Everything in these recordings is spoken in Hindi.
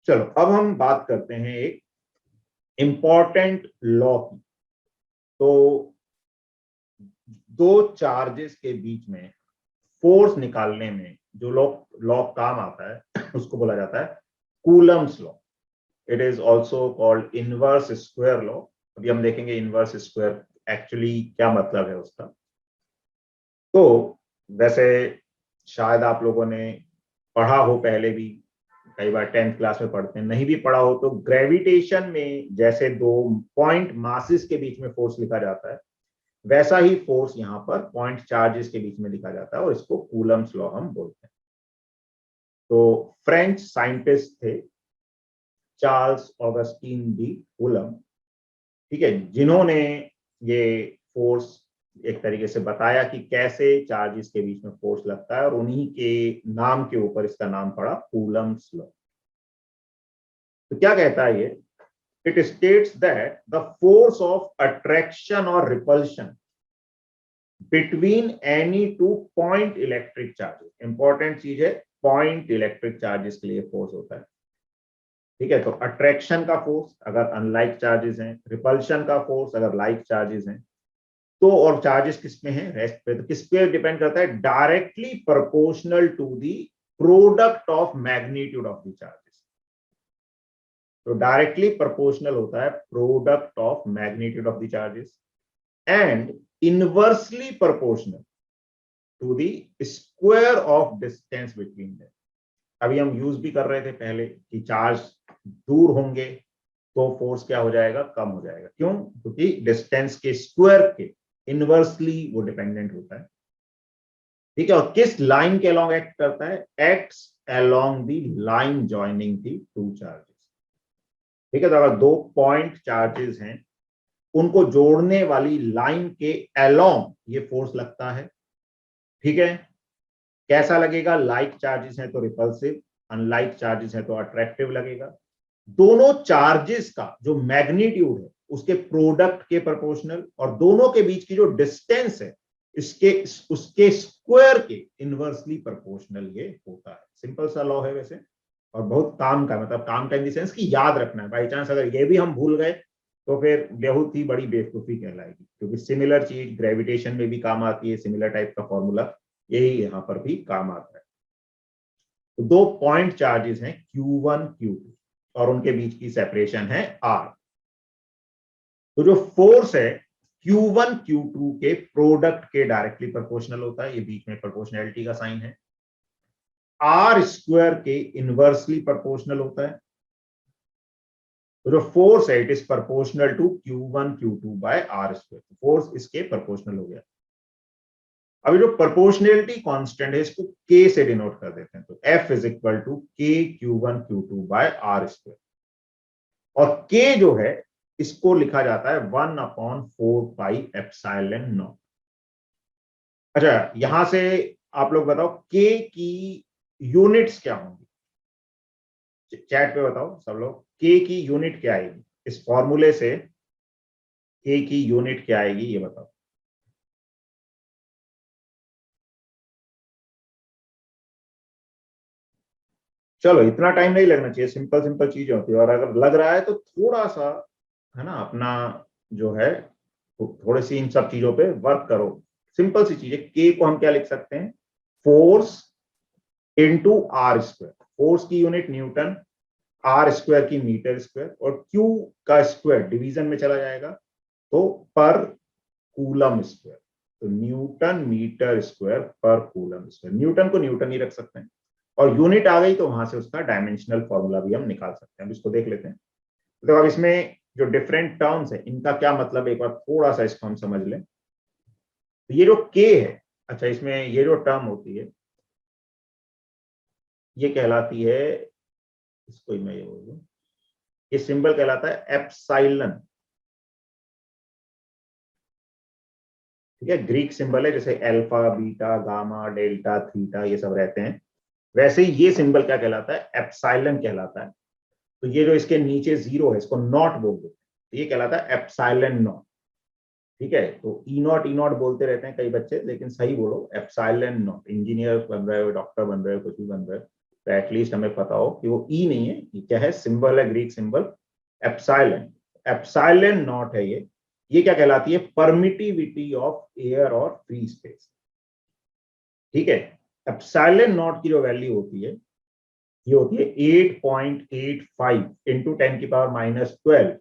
चलो अब हम बात करते हैं एक इंपॉर्टेंट लॉ की। तो दो चार्जेस के बीच में फोर्स निकालने में जो लॉ लॉ काम आता है उसको बोला जाता है Coulomb's law. It is also called inverse square law. अभी हम देखेंगे इनवर्स स्क्वायर एक्चुअली क्या मतलब है उसका। तो वैसे शायद आप लोगों ने पढ़ा हो पहले भी, कई बार 10th क्लास में पढ़ते हैं, नहीं भी पढ़ा हो तो ग्रेविटेशन में जैसे दो पॉइंट मासेस के बीच में फोर्स लिखा जाता है, वैसा ही फोर्स यहाँ पर पॉइंट चार्जेस के बीच में लिखा जाता है और इसको कूलम्स लॉ हम बोलते हैं। तो फ्रेंच साइंटिस्ट थे चार्ल्स ऑगस्टीन डी कूलम, ठीक है, जिन्होंने ये फोर्स एक तरीके से बताया कि कैसे चार्जेस के बीच में फोर्स लगता है, और उन्हीं के नाम के ऊपर इसका नाम पड़ा कूलम्स लॉ। तो क्या कहता है ये? It states that the force of attraction और repulsion between any two point electric charges, important चीज है, पॉइंट इलेक्ट्रिक चार्जेस के लिए फोर्स होता है, ठीक है। तो अट्रैक्शन का फोर्स अगर अनलाइक चार्जेस हैं, रिपल्शन का फोर्स अगर लाइक चार्जेस हैं, तो और चार्जेस किस में है? रेस्ट पे। तो किस पे डिपेंड करता है? Directly proportional to the product of magnitude of the charges. तो डायरेक्टली प्रोपोर्शनल होता है product of magnitude of the charges and inversely proportional to the square of distance between them. अभी हम यूज भी कर रहे थे पहले कि चार्ज दूर होंगे तो फोर्स क्या हो जाएगा? कम हो जाएगा। क्यों? क्योंकि डिस्टेंस के स्क्वायर के इनवर्सली वो डिपेंडेंट होता है, ठीक है। और किस लाइन के अलोंग एक्ट करता है? Acts along the line joining the two charges, ठीक है। तो अगर दो पॉइंट चार्जेस हैं, उनको जोड़ने वाली लाइन के अलोंग ये फोर्स लगता है, ठीक है। कैसा लगेगा? लाइक चार्जेस है तो रिपल्सिव, अनलाइक चार्जेस है तो अट्रैक्टिव लगेगा। दोनों चार्जेस का जो मैग्नीट्यूड है उसके प्रोडक्ट के प्रोपोर्शनल, और दोनों के बीच की जो डिस्टेंस है इसके उसके स्क्वायर के इनवर्सली प्रोपोर्शनल ये होता है। सिंपल सा लॉ है वैसे, और बहुत काम का, मतलब काम का इन द सेंस कि याद रखना है। बाई चांस अगर ये भी हम भूल गए तो फिर बहुत ही बड़ी बेवकूफी कहलाएगी, क्योंकि सिमिलर चीज ग्रेविटेशन में भी काम आती है, सिमिलर टाइप का फॉर्मूला यही यहाँ पर भी काम आता है। तो दो पॉइंट चार्जेस हैं Q1 Q2 और उनके बीच की सेपरेशन है R। तो जो फोर्स है Q1 Q2 के प्रोडक्ट के डायरेक्टली प्रोपोर्शनल होता है, ये बीच में प्रोपोर्शनैलिटी का साइन है। R स्क्वायर के इनवर्सली प्रोपोर्शनल होता है। तो जो फोर्स है it is proportional to Q1 Q2 by R square. Force इसके प्रोपोर्शनल हो गया। अभी जो प्रोपोर्शनैलिटी कांस्टेंट है इसको K से डिनोट कर देते हैं। तो F is equal to K Q1 Q2 by R square, और K जो है इसको लिखा जाता है 1/4πε0। अच्छा, यहां से आप लोग बताओ K की यूनिट्स क्या होंगी? चैट पे बताओ सब लोग, K की यूनिट क्या आएगी इस फॉर्मूले से? K की यूनिट क्या आएगी ये बताओ। चलो इतना टाइम नहीं लगना चाहिए, सिंपल सिंपल चीजें होती है, और अगर लग रहा है तो थोड़ा सा है ना अपना जो है थोड़ी सी इन सब चीजों पे वर्क करो। सिंपल सी चीज है, के को हम क्या लिख सकते हैं? Force into R square. Force की यूनिट न्यूटन, आर स्क्वायर की मीटर स्क्वायर, और क्यू का स्क्वायर डिवीजन में चला जाएगा तो पर कूलम स्क्वायर। तो न्यूटन मीटर स्क्वायर पर कूलम स्क्वायर। न्यूटन को न्यूटन ही रख सकते हैं, और यूनिट आ गई तो वहां से उसका डायमेंशनल फॉर्मूला भी हम निकाल सकते हैं। अब इसको देख लेते हैं। तो अब इसमें जो डिफरेंट टर्म्स है इनका क्या मतलब, एक बार थोड़ा सा इसको हम समझ लें। तो ये जो के है, अच्छा इसमें ये जो टर्म होती है ये कहलाती है, इसको ही मैं ये बोल दूं, ये सिंबल कहलाता है एप्साइलन, ठीक है। ग्रीक सिंबल है, जैसे alpha beta gamma delta theta ये सब रहते हैं, वैसे ही ये सिंबल क्या कहलाता है? एप्साइलन कहलाता है। तो ये जो इसके नीचे जीरो है इसको नॉट बोल देते हैं, तो ये कहलाता है एप्साइलन नॉट, ठीक है। तो ई नॉट बोलते रहते हैं कई बच्चे, लेकिन सही बोलो एप्साइलन नॉट। इंजीनियर बन रहे हो, डॉक्टर बन रहे हो, कुछ भी बन रहे हो, तो एटलीस्ट हमें पता हो कि वो ई नहीं है, ये क्या है, सिंबल है, Greek symbol epsilon. Epsilon not है ये क्या कहलाती है, परमिटिविटी ऑफ एयर और फ्री स्पेस। ठीक है, एप्सिलॉन नॉट की जो वैल्यू होती है ये होती है 8.85 इंटू 10⁻⁻12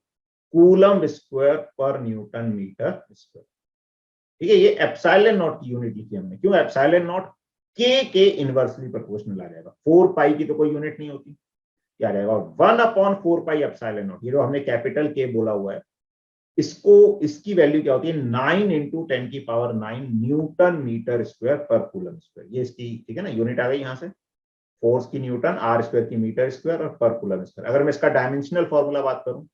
कूलम स्क्वायर पर न्यूटन मीटर स्क्वायर। ठीक है, ये एप्सिलॉन नॉट की यूनिट लिखी हमने, क्यों, एप्सिलॉन नॉट के इनवर्सली प्रोपोर्शनल आ जाएगा, 4 पाई की तो कोई यूनिट नहीं होती, क्या आ जाएगा 1/4 पाई एप्सिलॉन नॉट, ये जो हमने कैपिटल के बोला हुआ है, इसको, इसकी वैल्यू क्या होती है 9 इंटू 10⁹ न्यूटन मीटर स्क्वायर पर कूलम स्क्वायर, ये इसकी, ठीक है ना, यूनिट आ गई यहाँ से, फोर्स की न्यूटन, आर स्क्वायर की मीटर स्क्वायर और पर कूलम स्क्वायर। अगर मैं इसका डायमेंशनल फॉर्मूला बात करूं,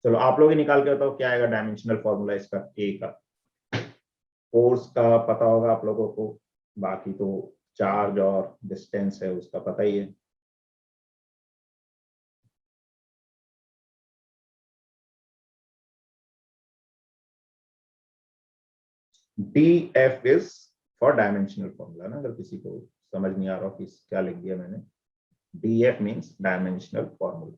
चलो आप लोग ही निकाल के बताओ क्या आएगा डायमेंशनल फॉर्मूला इसका, ए का, फोर्स का पता होगा आप लोगों को, बाकी तो चार्ज और डिस्टेंस है उसका पता ही है। D F is for dimensional formula ना, अगर किसी को समझ नहीं आ रहा कि क्या लिख दिया मैंने, D F means dimensional formula.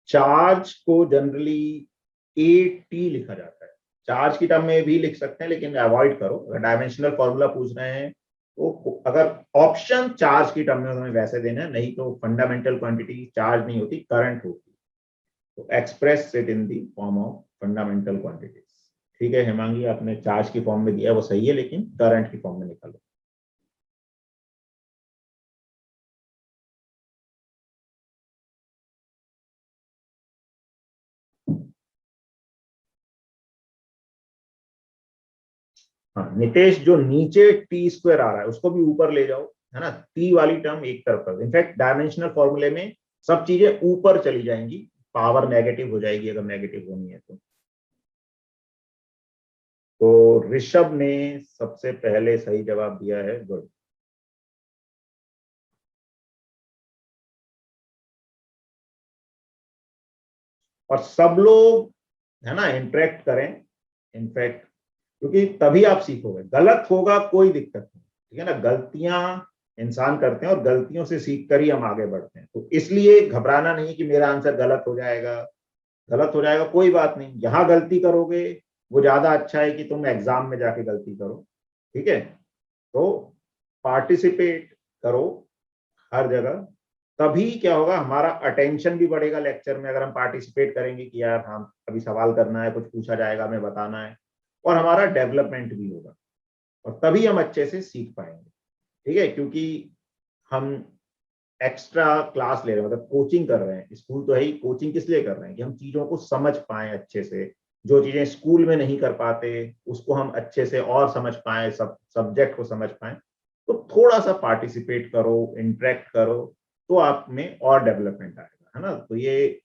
Charge को जनरली ए टी लिखा जाता है, चार्ज की टर्म में भी लिख सकते हैं लेकिन अवॉइड करो, अगर डायमेंशनल फॉर्मूला पूछ रहे हैं तो अगर ऑप्शन चार्ज की टर्म में हमें वैसे देना है, नहीं तो फंडामेंटल क्वांटिटी चार्ज नहीं होती, करंट होती, तो express it in the form of fundamental quantities. ठीक है हेमांगी, आपने चार्ज की फॉर्म में दिया वो सही है, लेकिन करंट की फॉर्म में निकालो। हाँ नितेश, जो नीचे टी स्क्वायर आ रहा है उसको भी ऊपर ले जाओ, है ना, टी वाली टर्म एक तरफ कर दो, इनफैक्ट डायमेंशनल फॉर्मूले में सब चीजें ऊपर चली जाएंगी, पावर नेगेटिव हो जाएगी अगर नेगेटिव होनी है तो ऋषभ ने सबसे पहले सही जवाब दिया है, गुड। और सब लोग, है ना, इंटरेक्ट करें, इनफैक्ट, क्योंकि तभी आप सीखोगे, गलत होगा कोई दिक्कत नहीं, ठीक है ना, गलतियां इंसान करते हैं और गलतियों से सीख कर ही हम आगे बढ़ते हैं, तो इसलिए घबराना नहीं कि मेरा आंसर गलत हो जाएगा, गलत हो जाएगा कोई बात नहीं, जहां गलती करोगे वो ज्यादा अच्छा है कि तुम एग्जाम में जाके गलती करो। ठीक है, तो पार्टिसिपेट करो हर जगह, तभी क्या होगा, हमारा अटेंशन भी बढ़ेगा लेक्चर में, अगर हम पार्टिसिपेट करेंगे कि यार हम अभी सवाल करना है, कुछ पूछा जाएगा हमें बताना है, और हमारा डेवलपमेंट भी होगा, और तभी हम अच्छे से सीख पाएंगे। ठीक है, क्योंकि हम एक्स्ट्रा क्लास ले रहे हैं, मतलब कोचिंग कर रहे हैं, स्कूल तो है ही, कोचिंग किस लिए कर रहे हैं कि हम चीजों को समझ पाए अच्छे से, जो चीजें स्कूल में नहीं कर पाते उसको हम अच्छे से और समझ पाए, सब सब्जेक्ट को समझ पाए, तो थोड़ा सा पार्टिसिपेट करो, इंटरेक्ट करो, तो आप में और डेवलपमेंट आएगा, है ना। तो ये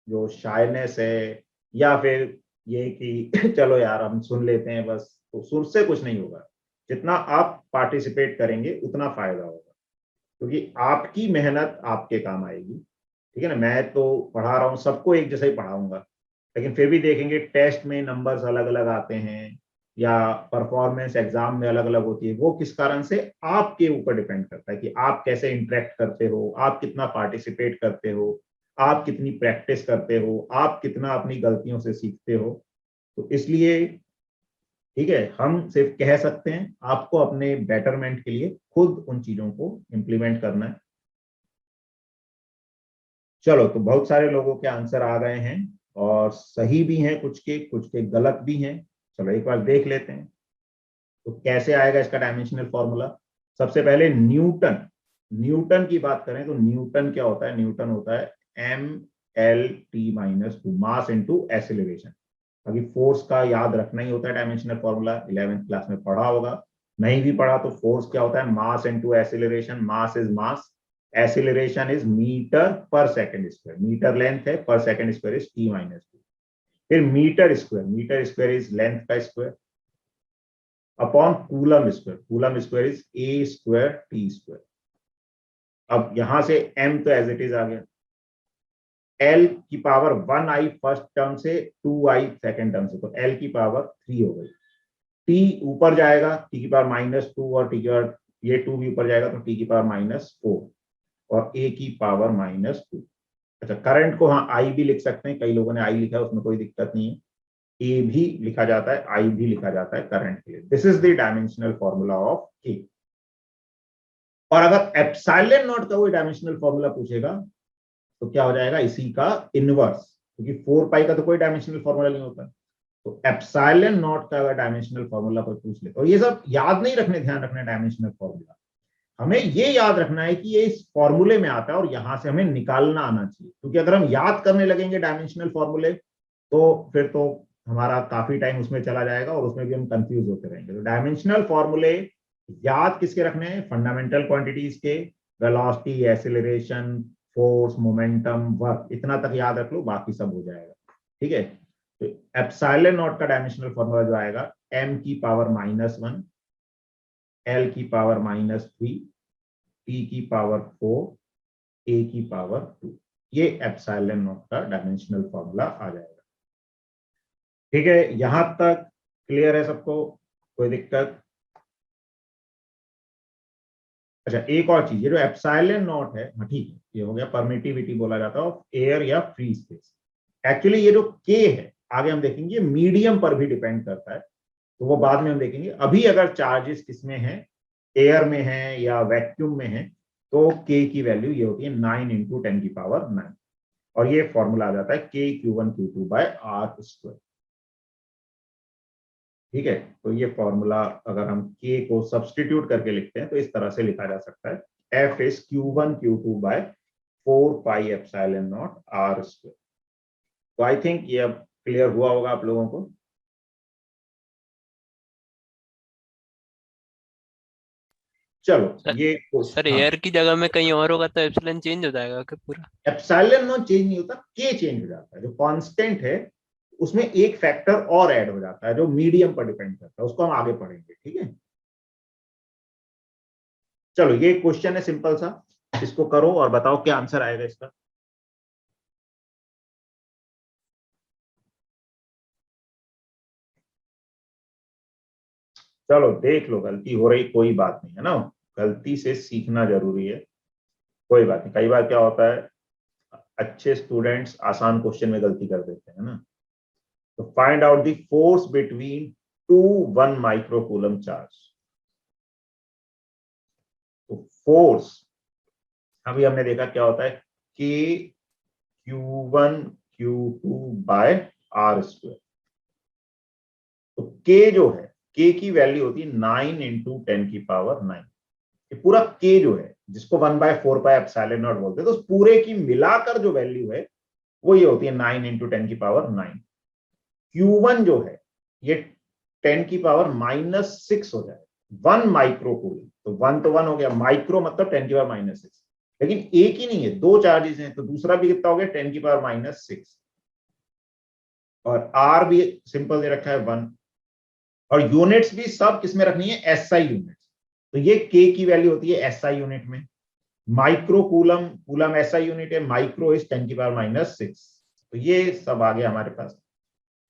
जो शायनेस है, या फिर ये कि चलो यार हम सुन लेते हैं बस, तो सुन से कुछ नहीं होगा, जितना आप पार्टिसिपेट करेंगे उतना फायदा होगा, क्योंकि आपकी मेहनत आपके काम आएगी। ठीक है ना, मैं तो पढ़ा रहा हूँ, सबको एक जैसा ही पढ़ाऊंगा, लेकिन फिर भी देखेंगे टेस्ट में नंबर्स अलग अलग आते हैं, या परफॉर्मेंस एग्जाम में अलग अलग होती है, वो किस कारण से, आपके ऊपर डिपेंड करता है कि आप कैसे इंटरेक्ट करते हो, आप कितना पार्टिसिपेट करते हो, आप कितनी प्रैक्टिस करते हो, आप कितना अपनी गलतियों से सीखते हो। तो इसलिए, ठीक है, हम सिर्फ कह सकते हैं, आपको अपने बेटरमेंट के लिए खुद उन चीजों को इम्प्लीमेंट करना है। चलो, तो बहुत सारे लोगों के आंसर आ गए हैं, और सही भी हैं, कुछ के गलत भी हैं। चलो एक बार देख लेते हैं, तो कैसे आएगा इसका डायमेंशनल फॉर्मूला। सबसे पहले न्यूटन, न्यूटन की बात करें तो न्यूटन क्या होता है, न्यूटन होता है M L T - 2 मास इंटू एसिलरेशन। अभी फोर्स का याद रखना ही होता है, डायमेंशनल फॉर्मूला 11th क्लास में पढ़ा होगा, नहीं भी पढ़ा तो फोर्स क्या होता है, mass into acceleration, mass is mass, acceleration is metre पर सेकंड स्क्वायर, मीटर लेंथ है, पर सेकंड स्क्वायर इज T - 2, फिर मीटर स्क्वायर इज लेंथ का square, upon coulomb square, coulomb square is A square T square. अब यहां से m तो एज इट इज आ गया, l की पावर 1i फर्स्ट टर्म से 2i सेकेंड टर्म से, तो l की पावर 3 हो गई। t ऊपर जाएगा, t की पावर -2 और t की पावर ये 2 भी ऊपर जाएगा तो t की पावर -4 और a की पावर -2। अच्छा, करंट को हाँ i भी लिख सकते हैं, कई लोगों ने i लिखा है, उसमें कोई दिक्कत नहीं है, a भी लिखा जाता है, i भी लिखा जाता है करंट के लिए। This is the dimensional formula of k। और अगर एप्सिलॉन नॉट का कोई डायमेंशनल फॉर्मूला पूछेगा तो क्या हो जाएगा, इसी का इनवर्स, क्योंकि 4 पाई का तो कोई डायमेंशनल फॉर्मूला नहीं होता। तो एप्सिलॉन नॉट का अगर डायमेंशनल फॉर्मूला कोई पूछ ले, और ये सब याद नहीं रखने, ध्यान रखना डायमेंशनल फॉर्मूला, हमें ये याद रखना है कि ये इस फॉर्मूले में आता है और यहां से हमें निकालना आना चाहिए, क्योंकि अगर हम याद करने लगेंगे डायमेंशनल फॉर्मूले तो फिर तो हमारा काफी टाइम उसमें चला जाएगा और उसमें भी हम कंफ्यूज होते रहेंगे। तो डायमेंशनल फॉर्मूले याद किसके रखने हैं, फंडामेंटल क्वांटिटीज के, velocity, acceleration, force, momentum, work, इतना तक याद रख लो, बाकी सब हो जाएगा। ठीक है, तो एप्सिलॉन नॉट का डायमेंशनल फॉर्मूला जो आएगा, m की पावर -1, l की पावर -3, t की पावर 4, a की पावर 2, ये एप्सिलॉन नॉट का डायमेंशनल फॉर्मूला आ जाएगा। ठीक है, यहां तक क्लियर है सबको, कोई दिक्कत? अच्छा, एक और चीज, ये जो एप्सिलॉन नॉट है, हाँ ठीक है, ये हो गया परमिटिविटी बोला जाता है ऑफ एयर या फ्री स्पेस। एक्चुअली ये जो के है, आगे हम देखेंगे मीडियम पर भी डिपेंड करता है, तो वो बाद में हम देखेंगे। अभी अगर चार्जेस किसमें है, एयर में है या वैक्यूम में है, तो के की वैल्यू ये होती है 9 × 10⁹, और ये फॉर्मूला आ जाता है k⁴ ठीक है, तो ये फॉर्मूला अगर हम k को सब्सटीट्यूट करके लिखते हैं तो इस तरह से लिखा जा सकता है, F is Q1 Q2/4πε0r²। तो आई थिंक ये अब क्लियर हुआ होगा आप लोगों को। चलो ये सर हाँ, एयर की जगह में कहीं और होगा तो एप्सिलॉन चेंज हो जाएगा क्या पूरा? एप्सिलॉन नो चेंज नहीं होता, के चेंज हो जाता है। जो कांस्टेंट है उसमें एक फैक्टर और ऐड हो जाता है जो मीडियम पर डिपेंड करता है, उसको हम आगे पढ़ेंगे। ठीक है, चलो ये क्वेश्चन है सिंपल सा, इसको करो और बताओ क्या आंसर आएगा इसका। चलो देख लो, गलती हो रही कोई बात नहीं है ना, गलती से सीखना जरूरी है, कोई बात नहीं। कई बार क्या होता है, अच्छे स्टूडेंट्स आसान क्वेश्चन में गलती कर देते हैं ना। तो find out the force between 2 1 microcoulomb charge. तो फोर्स अभी हमने देखा क्या होता है, के Q1 Q2/r²। तो के जो है, के की वैल्यू होती है 9 × 10⁹। ये पूरा के जो है, जिसको 1/4πε0 बोलते हैं, तो उस पूरे की मिलाकर जो वैल्यू है वो ये होती है 9 × 10⁹। Q1 जो है ये 10⁻⁻6 हो जाए, 1 माइक्रोकूलम, तो 1 तो 1 हो गया, माइक्रो मतलब 10⁻⁻6, लेकिन एक ही नहीं है, दो चार्जेस हैं, तो दूसरा भी कितना हो गया 10⁻⁻6, और आर भी सिंपल दे रखा है 1, और यूनिट्स भी सब किसमें रखनी है, एसआई यूनिट्स। तो ये के की वैल्यू होती है एसआई यूनिट में, micro coulomb, coulomb SI unit है, माइक्रो इज 10⁻⁻6, तो ये सब आ गया हमारे पास।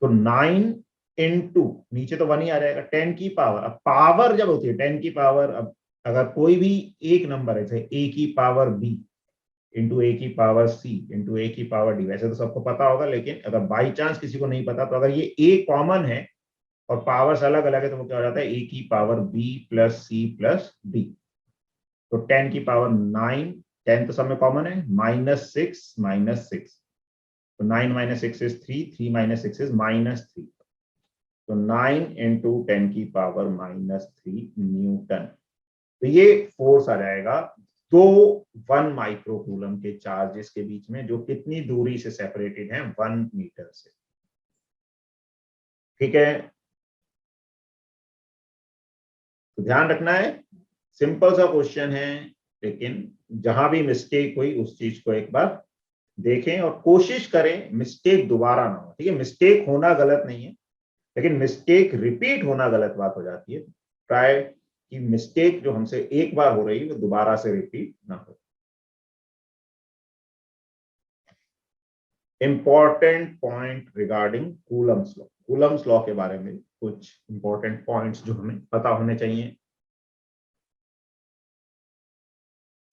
तो 9 इंटू, नीचे तो 1 ही आ जाएगा, 10 की पावर, अब पावर जब होती है 10 की पावर, अब अगर कोई भी एक नंबर है, चाहे a की पावर b इंटू a की पावर c इंटू a की पावर d, वैसे तो सबको पता होगा, लेकिन अगर बाई चांस किसी को नहीं पता, तो अगर ये a कॉमन है और पावर्स अलग अलग है, तो वो क्या हो जाता है, a की power b plus c plus d। तो 10 की पावर 9, 10 तो सब में कॉमन है, -6, तो 9 - 6 इज 3, 3 - 6 इज -3, तो 9 × 10⁻³ न्यूटन। तो ये फोर्स आ जाएगा दो 1 माइक्रोकूलम के चार्जेस के बीच में, जो कितनी दूरी से सेपरेटेड है, 1 मीटर से। ठीक है, तो ध्यान रखना है, सिंपल सा क्वेश्चन है, लेकिन जहां भी मिस्टेक हुई उस चीज को एक बार देखें और कोशिश करें मिस्टेक दोबारा ना हो। ठीक है, मिस्टेक होना गलत नहीं है, लेकिन मिस्टेक रिपीट होना गलत बात हो जाती है। ट्राई कि मिस्टेक जो हमसे एक बार हो रही है वो दोबारा से रिपीट ना हो। Important point regarding Coulomb's law. Coulomb's law के बारे में कुछ इंपॉर्टेंट पॉइंट्स जो हमें पता होने चाहिए।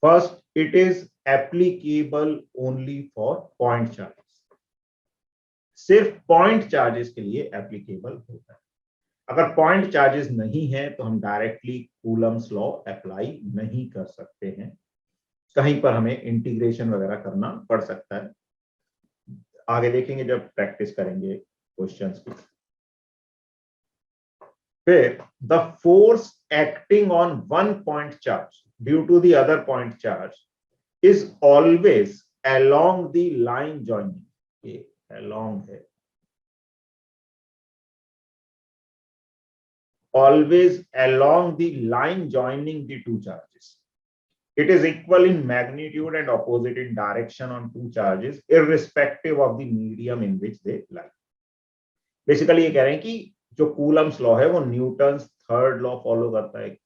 First, it is applicable only for point charges. सिर्फ पॉइंट चार्जेस के लिए एप्लीकेबल होता है। अगर पॉइंट चार्जेस नहीं है तो हम डायरेक्टली कूलम्स लॉ अप्लाई नहीं कर सकते हैं, कहीं पर हमें इंटीग्रेशन वगैरह करना पड़ सकता है। आगे देखेंगे जब प्रैक्टिस करेंगे क्वेश्चंस की। फिर the force acting on one point charge due to the other point charge is always along the line joining. ये अलोंग है, always along the line joining the two charges. It is equal in magnitude and opposite in direction on two charges irrespective of the medium in which they lie. Basically ये कह रहे हैं कि जो कूलम्स लॉ है वो न्यूटन्स थर्ड लॉ फॉलो करता है,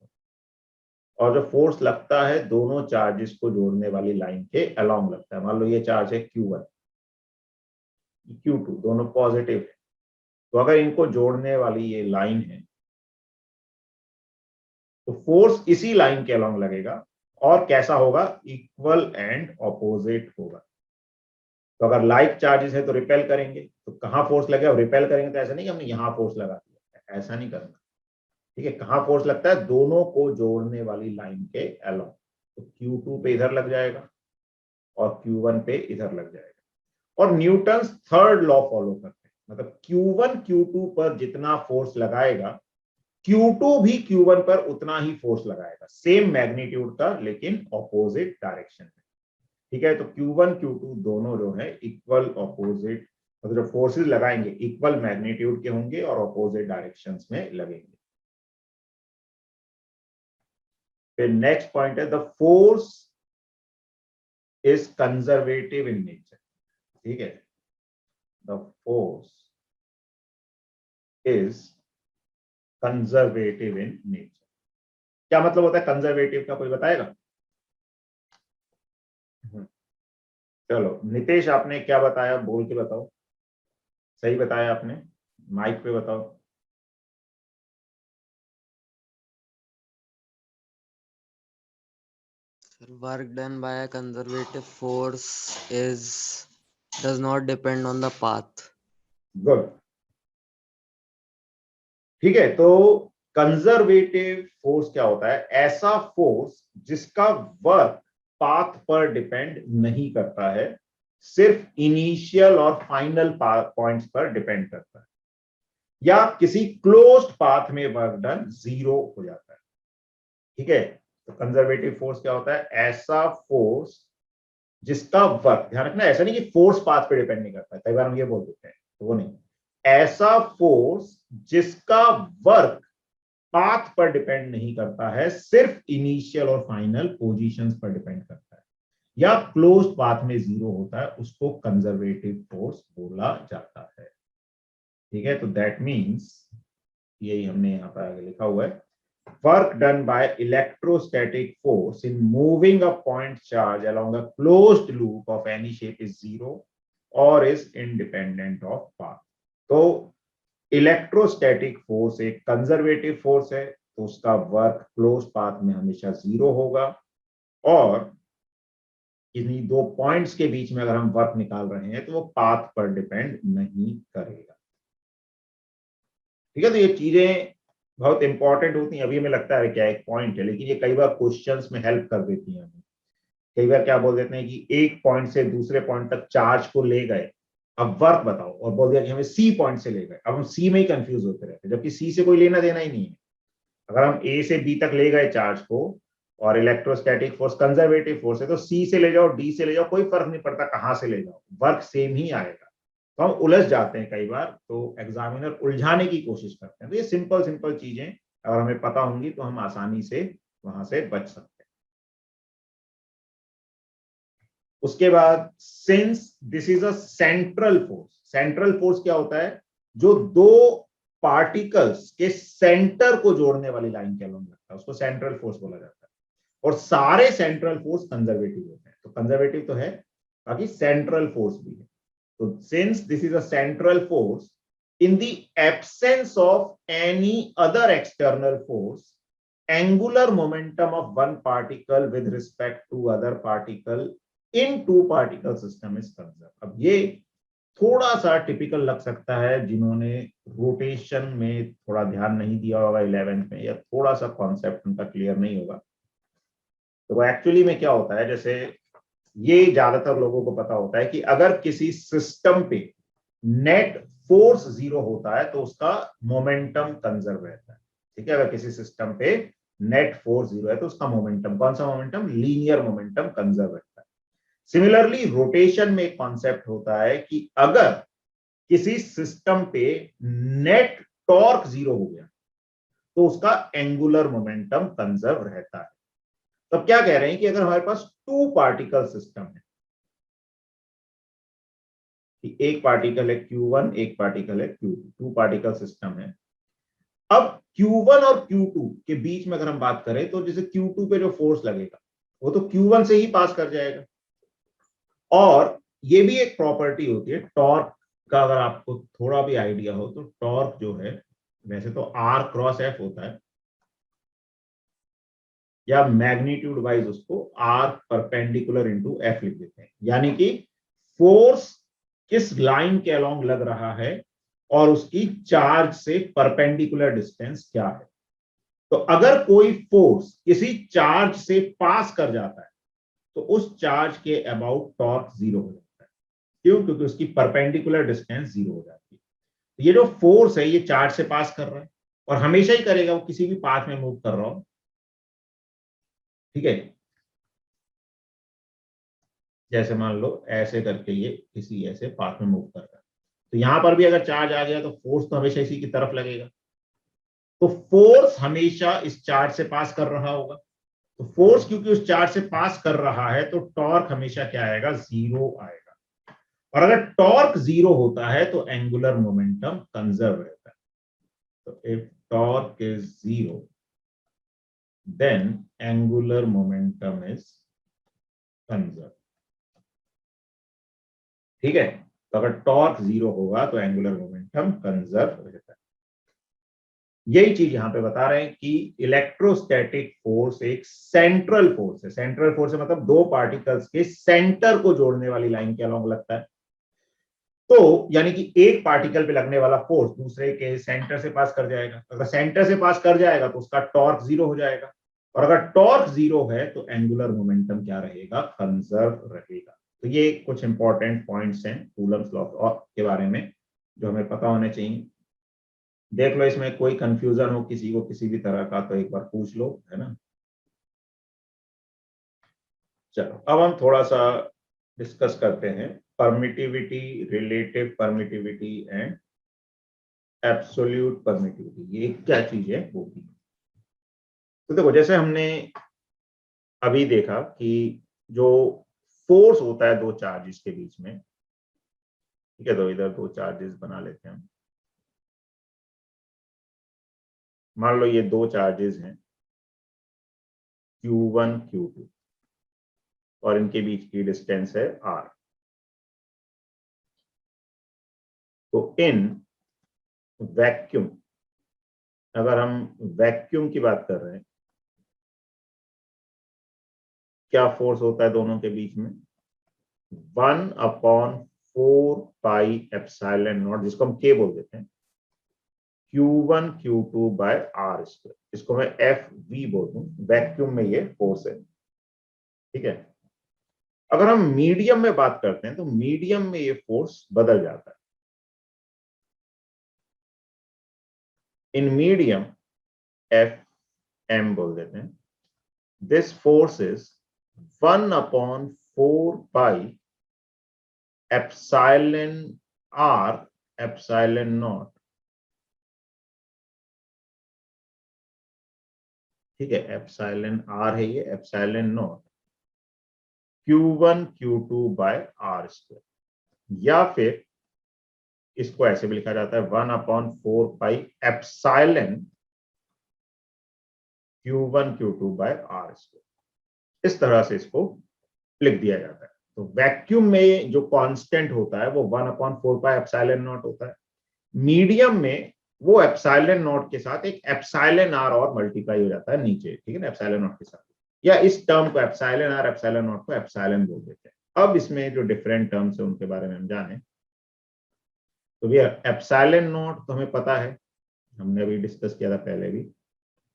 और जो फोर्स लगता है दोनों चार्जेस को जोड़ने वाली लाइन के अलोंग लगता है। मान लो ये चार्ज है Q1, Q2, दोनों पॉजिटिव है, तो अगर इनको जोड़ने वाली ये लाइन है तो फोर्स इसी लाइन के अलोंग लगेगा, और कैसा होगा? इक्वल एंड ऑपोजिट होगा। तो अगर लाइक चार्जेस है तो रिपेल करेंगे, तो कहां फोर्स लगेगा? रिपेल करेंगे तो ऐसा नहीं कि हमने यहां फोर्स लगा दिया, ऐसा नहीं करना। ठीक है, कहां फोर्स लगता है? दोनों को जोड़ने वाली लाइन के अलोंग। तो Q2 पे इधर लग जाएगा और Q1 पे इधर लग जाएगा। और न्यूटन्स थर्ड लॉ फॉलो करते हैं, मतलब Q1 Q2 पर जितना फोर्स लगाएगा Q2 भी Q1 पर उतना ही फोर्स लगाएगा, सेम मैग्नीट्यूड का लेकिन ऑपोजिट डायरेक्शन में। ठीक है, तो Q1 Q2 दोनों जो है इक्वल ऑपोजिट, मतलब जो फोर्सेस लगाएंगे इक्वल मैग्नीट्यूड के होंगे और ऑपोजिट डायरेक्शंस में लगेंगे। फिर नेक्स्ट पॉइंट है the force is conservative in nature. ठीक है, the force is conservative in nature. क्या मतलब होता है कंजर्वेटिव का, कोई बताएगा? चलो नितेश, आपने क्या बताया? बोल के बताओ। सही बताया आपने, माइक पे बताओ। Work done by a conservative force does not depend on the path. Good, ठीक है। तो कंजर्वेटिव फोर्स क्या होता है? ऐसा फोर्स जिसका वर्क पाथ पर डिपेंड नहीं करता है, सिर्फ इनिशियल और फाइनल पॉइंट्स पर डिपेंड करता है, या किसी क्लोज्ड पाथ में वर्क डन जीरो हो जाता है। ठीक है, तो कंजर्वेटिव फोर्स क्या होता है? ऐसा फोर्स जिसका वर्क, ध्यान रखना ऐसा नहीं कि फोर्स पाथ पे डिपेंड नहीं करता, कई बार हम ये बोल देते हैं, तो वो नहीं। ऐसा फोर्स जिसका वर्क पाथ पर डिपेंड नहीं करता है, सिर्फ इनिशियल और फाइनल पोजीशंस पर डिपेंड करता है, या क्लोज्ड पाथ में जीरो होता है, उसको कंजर्वेटिव फोर्स बोला जाता है। ठीक है, तो दैट मींस यही हमने यहां पर आगे लिखा हुआ है, work done by electrostatic force in moving a point charge along a closed loop of any shape is zero or is independent of path. तो इलेक्ट्रोस्टैटिक फोर्स एक कंजर्वेटिव फोर्स है, तो उसका वर्क क्लोज पाथ में हमेशा जीरो होगा, और इन्हीं दो पॉइंट्स के बीच में अगर हम वर्क निकाल रहे हैं तो वो पाथ पर डिपेंड नहीं करेगा। ठीक है, तो ये चीजें बहुत इंपॉर्टेंट होती हैं। अभी हमें लगता है क्या एक पॉइंट है, लेकिन ये कई बार क्वेश्चंस में हेल्प कर देती हैं हमें। कई बार क्या बोल देते हैं कि एक पॉइंट से दूसरे पॉइंट तक चार्ज को ले गए, अब वर्क बताओ, और बोल दिया कि हमें सी पॉइंट से ले गए। अब हम सी में ही कंफ्यूज होते रहते हैं, जबकि सी से कोई लेना देना ही नहीं है। अगर हम ए से बी तक ले गए चार्ज को, और इलेक्ट्रोस्टैटिक फोर्स कंजर्वेटिव फोर्स है, तो सी से ले जाओ, डी से ले जाओ, कोई फर्क नहीं पड़ता कहां से ले जाओ, वर्क सेम ही आएगा। तो हम उलझ जाते हैं कई बार, तो एग्जामिनर उलझाने की कोशिश करते हैं। तो ये सिंपल सिंपल चीजें अगर हमें पता होंगी तो हम आसानी से वहां से बच सकते हैं। उसके बाद since this is a central force, central force क्या होता है? जो दो पार्टिकल्स के सेंटर को जोड़ने वाली लाइन के अलोंग लगता है, उसको सेंट्रल फोर्स बोला जाता है। और सारे सेंट्रल फोर्स कंजर्वेटिव होते हैं, तो कंजर्वेटिव तो है, बाकी सेंट्रल फोर्स भी है। तो since this is a central force, in the absence of any other external force, angular momentum of one particle with respect to other particle in two particle system is conserved. अब ये थोड़ा सा टिपिकल लग सकता है जिन्होंने रोटेशन में थोड़ा ध्यान नहीं दिया होगा 11th में, या थोड़ा सा कॉन्सेप्ट उनका क्लियर नहीं होगा। तो वो एक्चुअली में क्या होता है, जैसे ये ज्यादातर लोगों को पता होता है कि अगर किसी सिस्टम पे नेट फोर्स 0 होता है तो उसका मोमेंटम कंजर्व रहता है। ठीक है, अगर किसी सिस्टम पे नेट फोर्स 0 है तो उसका मोमेंटम, कौन सा मोमेंटम, लीनियर मोमेंटम कंजर्व रहता है। सिमिलरली रोटेशन में एक कॉन्सेप्ट होता है कि अगर किसी सिस्टम पे नेट टॉर्क 0 हो गया तो उसका एंगुलर मोमेंटम कंजर्व रहता है। तो क्या कह रहे हैं कि अगर हमारे पास टू पार्टिकल सिस्टम है, एक पार्टिकल है Q1, एक पार्टिकल है Q2, टू पार्टिकल सिस्टम है। अब Q1 और Q2 के बीच में अगर हम बात करें तो जैसे Q2 पे जो फोर्स लगेगा वो तो Q1 से ही पास कर जाएगा। और ये भी एक प्रॉपर्टी होती है टॉर्क का, अगर आपको थोड़ा भी आइडिया हो तो टॉर्क जो है वैसे तो R क्रॉस F होता है, या मैग्नीट्यूड वाइज उसको R परपेंडिकुलर इंटू F लिख देते हैं, यानी कि फोर्स किस लाइन के अलोंग लग रहा है और उसकी चार्ज से परपेंडिकुलर डिस्टेंस क्या है। तो अगर कोई फोर्स किसी चार्ज से पास कर जाता है तो उस चार्ज के अबाउट टॉर्क 0 हो जाता है। क्यों? क्योंकि उसकी परपेंडिकुलर डिस्टेंस 0 हो जाती है। तो ये जो फोर्स है ये चार्ज से पास कर रहा है और हमेशा ही करेगा, वो किसी भी पाथ में मूव कर रहा हो। ठीक है, जैसे मान लो ऐसे करके ये किसी ऐसे पाथ में मूव कर रहा है, तो यहां पर भी अगर चार्ज आ गया तो फोर्स तो हमेशा इसी की तरफ लगेगा। तो फोर्स हमेशा इस चार्ज से पास कर रहा होगा, तो फोर्स क्योंकि उस चार्ज से पास कर रहा है तो टॉर्क हमेशा क्या आएगा, 0 आएगा। और अगर टॉर्क 0 होता है तो एंगुलर मोमेंटम कंजर्व रहता है। तो if torque is 0 then angular momentum is conserve. ठीक है, तो अगर टॉर्क 0 होगा तो एंगुलर मोमेंटम कंजर्व रहता है। यही चीज यहां पे बता रहे हैं कि इलेक्ट्रोस्टैटिक फोर्स एक सेंट्रल फोर्स है। सेंट्रल फोर्स है मतलब दो पार्टिकल्स के सेंटर को जोड़ने वाली लाइन के अलोंग लगता है। तो यानी कि एक पार्टिकल पे लगने वाला फोर्स दूसरे के सेंटर से पास कर जाएगा। अगर सेंटर से पास कर जाएगा तो उसका टॉर्क 0 हो जाएगा, और अगर टॉर्क 0 है तो एंगुलर मोमेंटम क्या रहेगा, कंजर्व रहेगा। तो ये कुछ इंपॉर्टेंट पॉइंट्स हैं कूलम्स लॉ के बारे में जो हमें पता होने चाहिए। देख लो इसमें कोई कंफ्यूजन हो किसी को किसी भी तरह का तो एक बार पूछ लो, है ना। चलो अब हम थोड़ा सा डिस्कस करते हैं permittivity, relative permittivity and absolute permittivity. ये क्या चीज है वो भी। तो देखो जैसे हमने अभी देखा कि जो फोर्स होता है दो चार्जेस के बीच में, ठीक है, तो इधर दो चार्जेस बना लेते हैं हम। मान लो ये दो चार्जेस हैं Q1 Q2 और इनके बीच की डिस्टेंस है R। तो इन वैक्यूम, अगर हम वैक्यूम की बात कर रहे हैं, क्या फोर्स होता है दोनों के बीच में, 1/4πε0, जिसको हम K बोल देते हैं, Q1 Q2 by R square. इसको मैं FV बोल दूं, वैक्यूम में ये फोर्स है। ठीक है, अगर हम मीडियम में बात करते हैं तो मीडियम में ये फोर्स बदल जाता है। इन मीडियम FM बोल देते हैं। This force is 1/4πε R ε0। ठीक है, एप्सिलॉन R है ये, ε0 Q1 Q2 by R square. या फिर इसको ऐसे भी लिखा जाता है 1/4 pi epsilon Q1 Q2 by R square. इस तरह से इसको लिख दिया जाता है। तो वैक्यूम में जो कांस्टेंट होता है वो 1/4 पाई एप्सिलॉन नॉट होता है। मीडियम में वो एप्सिलॉन नॉट के साथ एक एप्सिलॉन R और मल्टीप्लाई हो जाता है नीचे, ठीक है ना, एप्सिलॉन नॉट के साथ, या इस टर्म को एप्सिलॉन R एप्सिलॉन नॉट को एप्सिलॉन बोल देते हैं। अब इसमें जो डिफरेंट टर्म्स है उनके बारे में हम जाने, तो भैया एप्सिलॉन नॉट तो हमें पता है, हमने अभी डिस्कस किया था पहले भी,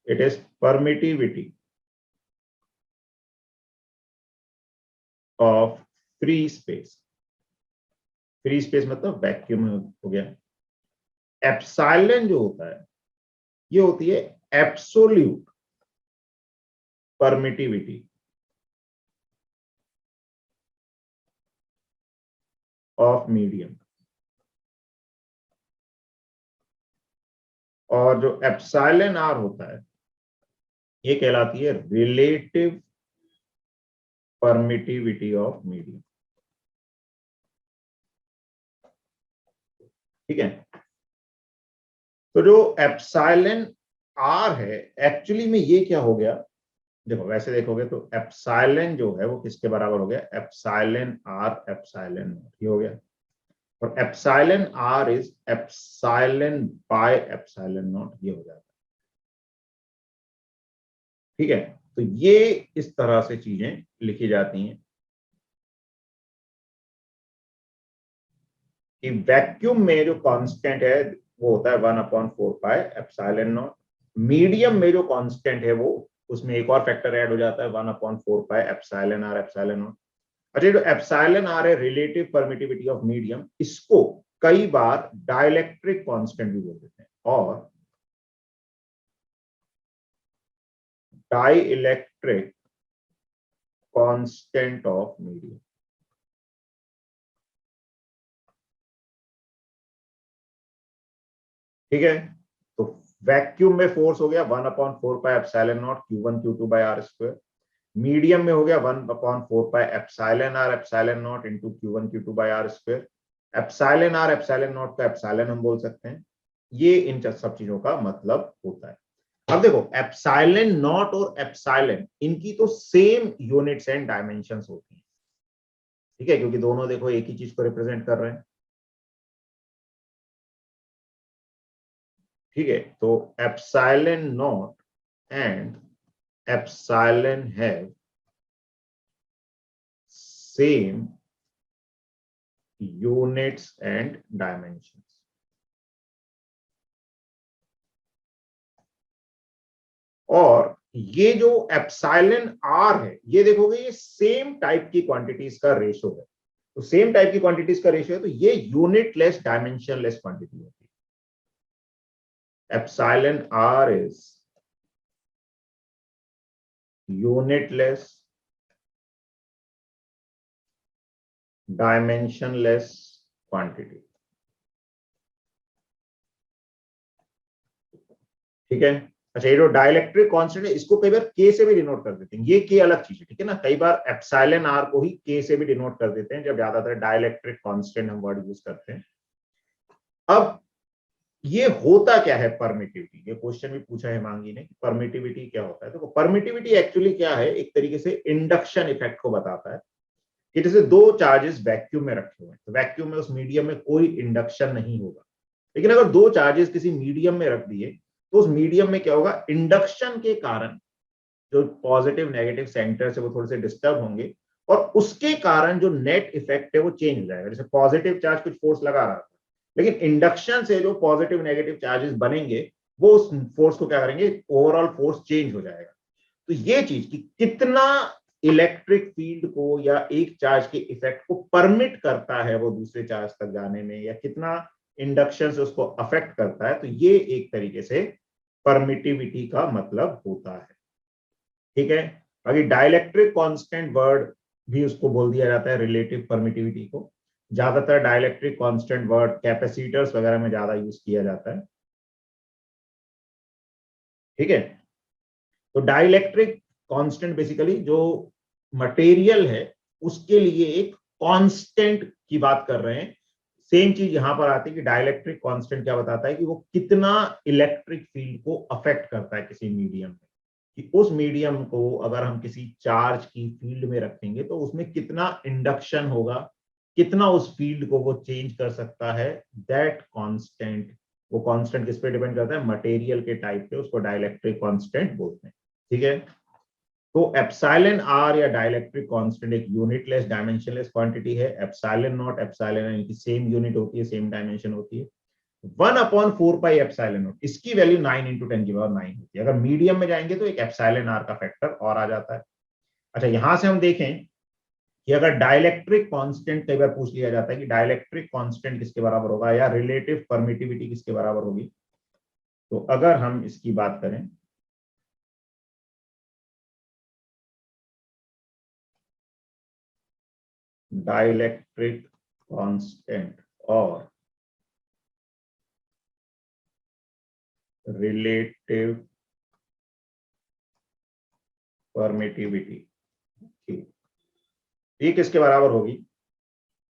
it is permittivity of free space. Free space मतलब वैक्यूम हो गया। एप्सिलॉन जो होता है ये होती है एब्सोल्यूट परमिटिविटी ऑफ मीडियम, और जो एप्सिलॉन R होता है ये कहलाती है रिलेटिव परमिटिविटी ऑफ मीडियम, ठीक है। तो जो एप्सिलॉन R है एक्चुअली में ये क्या हो गया, देखो वैसे देखोगे तो एप्सिलॉन जो है वो किसके बराबर हो गया, एप्सिलॉन R एप्सिलॉन नॉट, ये हो गया। और epsilon R is epsilon by epsilon not, ये हो जाता है, ठीक है। तो ये इस तरह से चीजें लिखी जाती हैं कि वैक्यूम में जो कांस्टेंट है वो होता है 1/4 पाई एप्सिलॉन नॉट। मीडियम में जो कांस्टेंट है वो, उसमें एक और फैक्टर ऐड हो जाता है 1/4 pi epsilon R epsilon not. अच्छा, जो एप्सिलॉन R है रिलेटिव परमिटिविटी ऑफ मीडियम, इसको कई बार डाइलेक्ट्रिक कांस्टेंट भी बोल देते हैं, और डाइलेक्ट्रिक कांस्टेंट ऑफ मीडियम, ठीक है। तो वैक्यूम में फोर्स हो गया 1/4 pi epsilon naught Q1 Q2 by R square. Medium में हो गया 1/4 pi epsilon R epsilon naught into Q1 Q2 by R square. Epsilon R epsilon naught का एप्सिलॉन हम बोल सकते हैं। ये इन सब चीजों का मतलब होता है। अब देखो एप्सिलॉन नॉट और एप्सिलॉन, इनकी तो सेम यूनिट्स एंड डायमेंशंस होती हैं, ठीक है, क्योंकि दोनों देखो एक ही चीज को रिप्रेजेंट कर रहे हैं, ठीक है। तो epsilon not and epsilon have same units and dimensions. और ये जो एप्सिलॉन R है, ये देखोगे ये सेम टाइप की क्वांटिटीज का रेशियो है। तो सेम टाइप की क्वांटिटीज का रेशियो है, तो ये यूनिटलेस डायमेंशनलेस क्वांटिटी होती है। Epsilon R is unitless dimensionless quantity, ठीक है। अच्छा, ये जो डाइलेक्ट्रिक कांस्टेंट है इसको कई बार K से भी डिनोट कर देते हैं, ये K अलग चीज है, ठीक है ना। कई बार एप्सिलॉन R को ही K से भी डिनोट कर देते हैं जब ज्यादातर डाइलेक्ट्रिक कांस्टेंट हम वर्ड यूज करते हैं। अब ये होता क्या है परमिटिविटी, ये क्वेश्चन भी पूछा है मांगी ने, परमिटिविटी क्या होता है। तो परमिटिविटी एक्चुअली क्या है, एक तरीके से इंडक्शन इफेक्ट को बताता है कि जैसे दो चार्जेस वैक्यूम में रखे हुए हैं, तो वैक्यूम में उस मीडियम में कोई इंडक्शन नहीं होगा, लेकिन अगर दो चार्जेस किसी मीडियम में रख दिए तो उस मीडियम में क्या होगा, इंडक्शन के कारण जो पॉजिटिव नेगेटिव सेंटर से वो थोड़े से डिस्टर्ब होंगे, और उसके कारण जो नेट इफेक्ट है वो चेंज हो जाएगा। जैसे पॉजिटिव चार्ज कुछ फोर्स लगा रहा था, लेकिन इंडक्शन से जो पॉजिटिव नेगेटिव चार्जेस बनेंगे वो उस फोर्स को क्या करेंगे, ओवरऑल फोर्स चेंज हो जाएगा। तो ये चीज कि कितना इलेक्ट्रिक फील्ड को या एक चार्ज के इफेक्ट को परमिट करता है वो दूसरे चार्ज तक जाने में, या कितना इंडक्शन से उसको अफेक्ट करता है, तो ये एक तरीके से परमिटिविटी का मतलब होता है, ठीक है। बाकी डाइलेक्ट्रिक कांस्टेंट वर्ड भी उसको बोल दिया जाता है रिलेटिव परमिटिविटी को। ज्यादातर डाइलेक्ट्रिक कांस्टेंट वर्ड कैपेसिटर्स वगैरह में ज्यादा यूज किया जाता है, ठीक है। तो डाइलेक्ट्रिक कांस्टेंट बेसिकली जो मटेरियल है उसके लिए एक कांस्टेंट की बात कर रहे हैं, सेम चीज यहां पर आती है कि डाइलेक्ट्रिक कांस्टेंट क्या बताता है कि वो कितना इलेक्ट्रिक फील्ड को अफेक्ट करता है किसी मीडियम में, कि उस मीडियम को अगर हम किसी चार्ज की फील्ड में रखेंगे तो उसमें कितना इंडक्शन होगा, कितना उस फील्ड को वो चेंज कर सकता है, दैट कांस्टेंट। वो कांस्टेंट किस पे डिपेंड करता है, मटेरियल के टाइप पे, उसको डाइलेक्ट्रिक कांस्टेंट बोलते हैं। ठीक है, तो एप्सिलॉन आर या डाइलेक्ट्रिक कांस्टेंट एक यूनिटलेस डायमेंशनलेस क्वांटिटी है। एप्सिलॉन नॉट एप्सिलॉन एन की सेम यूनिट होती है, सेम डायमेंशन होती है। 1/4 पाई एप्सिलॉन नॉट, इसकी वैल्यू 9 × 10⁻⁹ होती है। अगर मीडियम में जाएंगे तो एक एप्सिलॉन आर का फैक्टर और आ जाता है। अच्छा, यहां से हम देखें कि अगर डाइलेक्ट्रिक कांस्टेंट, कई बार पूछ लिया जाता है कि डाइलेक्ट्रिक कांस्टेंट किसके बराबर होगा या रिलेटिव परमिटिविटी किसके बराबर होगी, तो अगर हम इसकी बात करें डाइलेक्ट्रिक कांस्टेंट और रिलेटिव परमिटिविटी, ठीक, ये किसके बराबर होगी?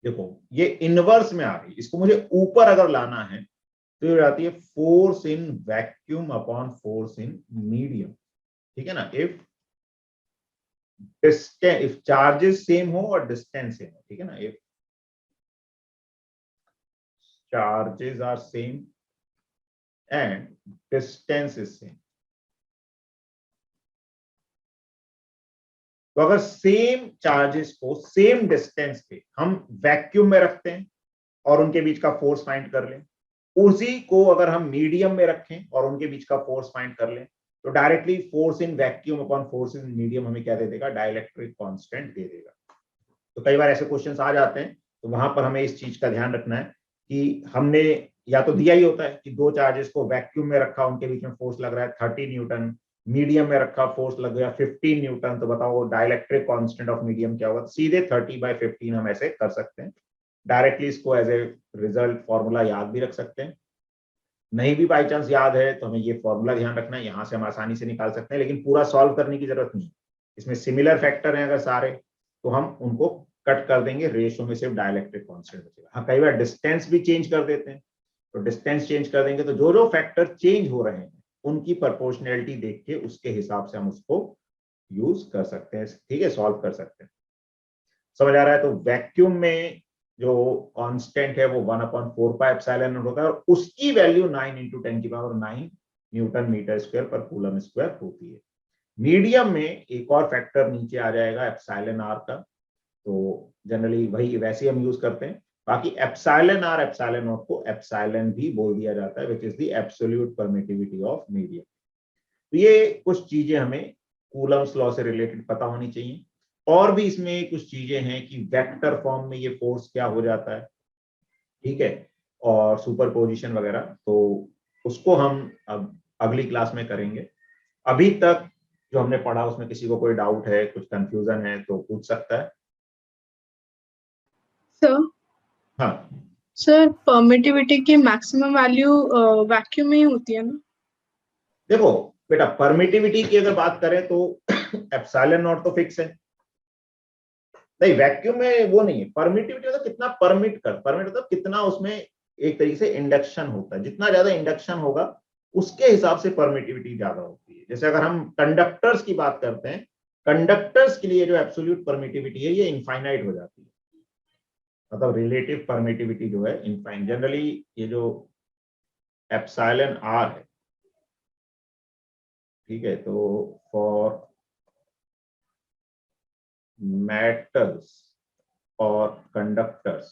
देखो ये इनवर्स में आ गई, इसको मुझे ऊपर अगर लाना है तो ये आती है force in vacuum upon force in medium. ठीक है ना, if distance, if charges same हो और डिस्टेंस सेम हो, ठीक है ना, if charges are same and distance is same. तो अगर सेम चार्जेस को सेम डिस्टेंस पे हम वैक्यूम में रखते हैं और उनके बीच का फोर्स फाइंड कर लें, उसी को अगर हम मीडियम में रखें और उनके बीच का फोर्स फाइंड कर लें, तो directly force in vacuum upon force in medium हमें क्या दे देगा, डाइलेक्ट्रिक कांस्टेंट दे देगा। तो कई बार ऐसे क्वेश्चंस आ जाते हैं, तो वहां पर हमें इस चीज का ध्यान रखना है कि हमने या तो दिया ही होता है कि दो चार्जेस को वैक्यूम में रखा, उनके बीच में फोर्स लग रहा है 30 न्यूटन, मीडियम में रखा फोर्स लग गया 15 न्यूटन, तो बताओ डाइलेक्ट्रिक कांस्टेंट ऑफ मीडियम क्या होगा? सीधे 30/15 हम ऐसे कर सकते हैं डायरेक्टली। इसको एज ए रिजल्ट फॉर्मूला याद भी रख सकते हैं, नहीं भी बाई चांस याद है तो हमें ये फॉर्मूला ध्यान रखना है, यहां से हम आसानी से निकाल सकते हैं, लेकिन पूरा सॉल्व करने की जरूरत नहीं। इसमें सिमिलर फैक्टर हैं अगर सारे, तो हम उनको कट कर देंगे, रेशो में सिर्फ डाइलेक्ट्रिक कांस्टेंट बचेगा। हाँ, कई बार डिस्टेंस भी चेंज कर देते हैं, तो डिस्टेंस चेंज कर देंगे तो जो जो फैक्टर चेंज हो रहे हैं उनकी प्रोपोर्शनैलिटी देख के उसके हिसाब से हम उसको यूज कर सकते हैं, ठीक है, सॉल्व कर सकते हैं। समझ आ रहा है? तो वैक्यूम में जो कांस्टेंट है वो 1/4 पाई एप्सिलॉन नॉट होता है और उसकी वैल्यू 9 × 10⁻⁹ न्यूटन मीटर स्क्वायर पर कूलम स्क्वायर होती है। मीडियम में एक और फैक्टर नीचे आ जाएगा एप्सिलॉन आर का, तो जनरली वही वैसे हम यूज करते हैं। बाकी एप्सिलॉन आर एप्सिलॉन नॉट को एप्सिलॉन भी बोल दिया जाता है, which is the absolute permittivity of medium. तो ये कुछ चीजें हमें कूलम्स लॉ से रिलेटेड पता होनी चाहिए। और भी इसमें कुछ चीजें हैं कि वेक्टर फॉर्म में ये फोर्स क्या हो जाता है, ठीक है, और सुपरपोजिशन वगैरह, तो उसको हम अब अगली क्लास में करेंगे। अभी तक जो हमने पढ़ा उसमें किसी को कोई डाउट है, कुछ कंफ्यूजन है तो पूछ सकता है। सर हाँ सर परमिटिविटी की मैक्सिमम वैल्यू वैक्यूम में ही होती है ना? देखो बेटा, परमिटिविटी की अगर बात करें तो एप्सिलॉन नॉट तो फिक्स है, नहीं वैक्यूम में वो नहीं है। परमिटिविटी मतलब कितना परमिट मतलब कितना उसमें एक तरीके से इंडक्शन होता है, जितना ज्यादा इंडक्शन होगा उसके हिसाब से परमिटिविटी ज्यादा होती है। जैसे अगर हम कंडक्टर्स की बात करते हैं, कंडक्टर्स के लिए जो एब्सोल्यूट परमिटिविटी है ये इनफाइनाइट हो जाती है, मतलब रिलेटिव परमिटिविटी जो है इनफाइनाइट। जनरली ये जो एप्सिलॉन आर है, ठीक है, तो फॉर मेटल्स और conductors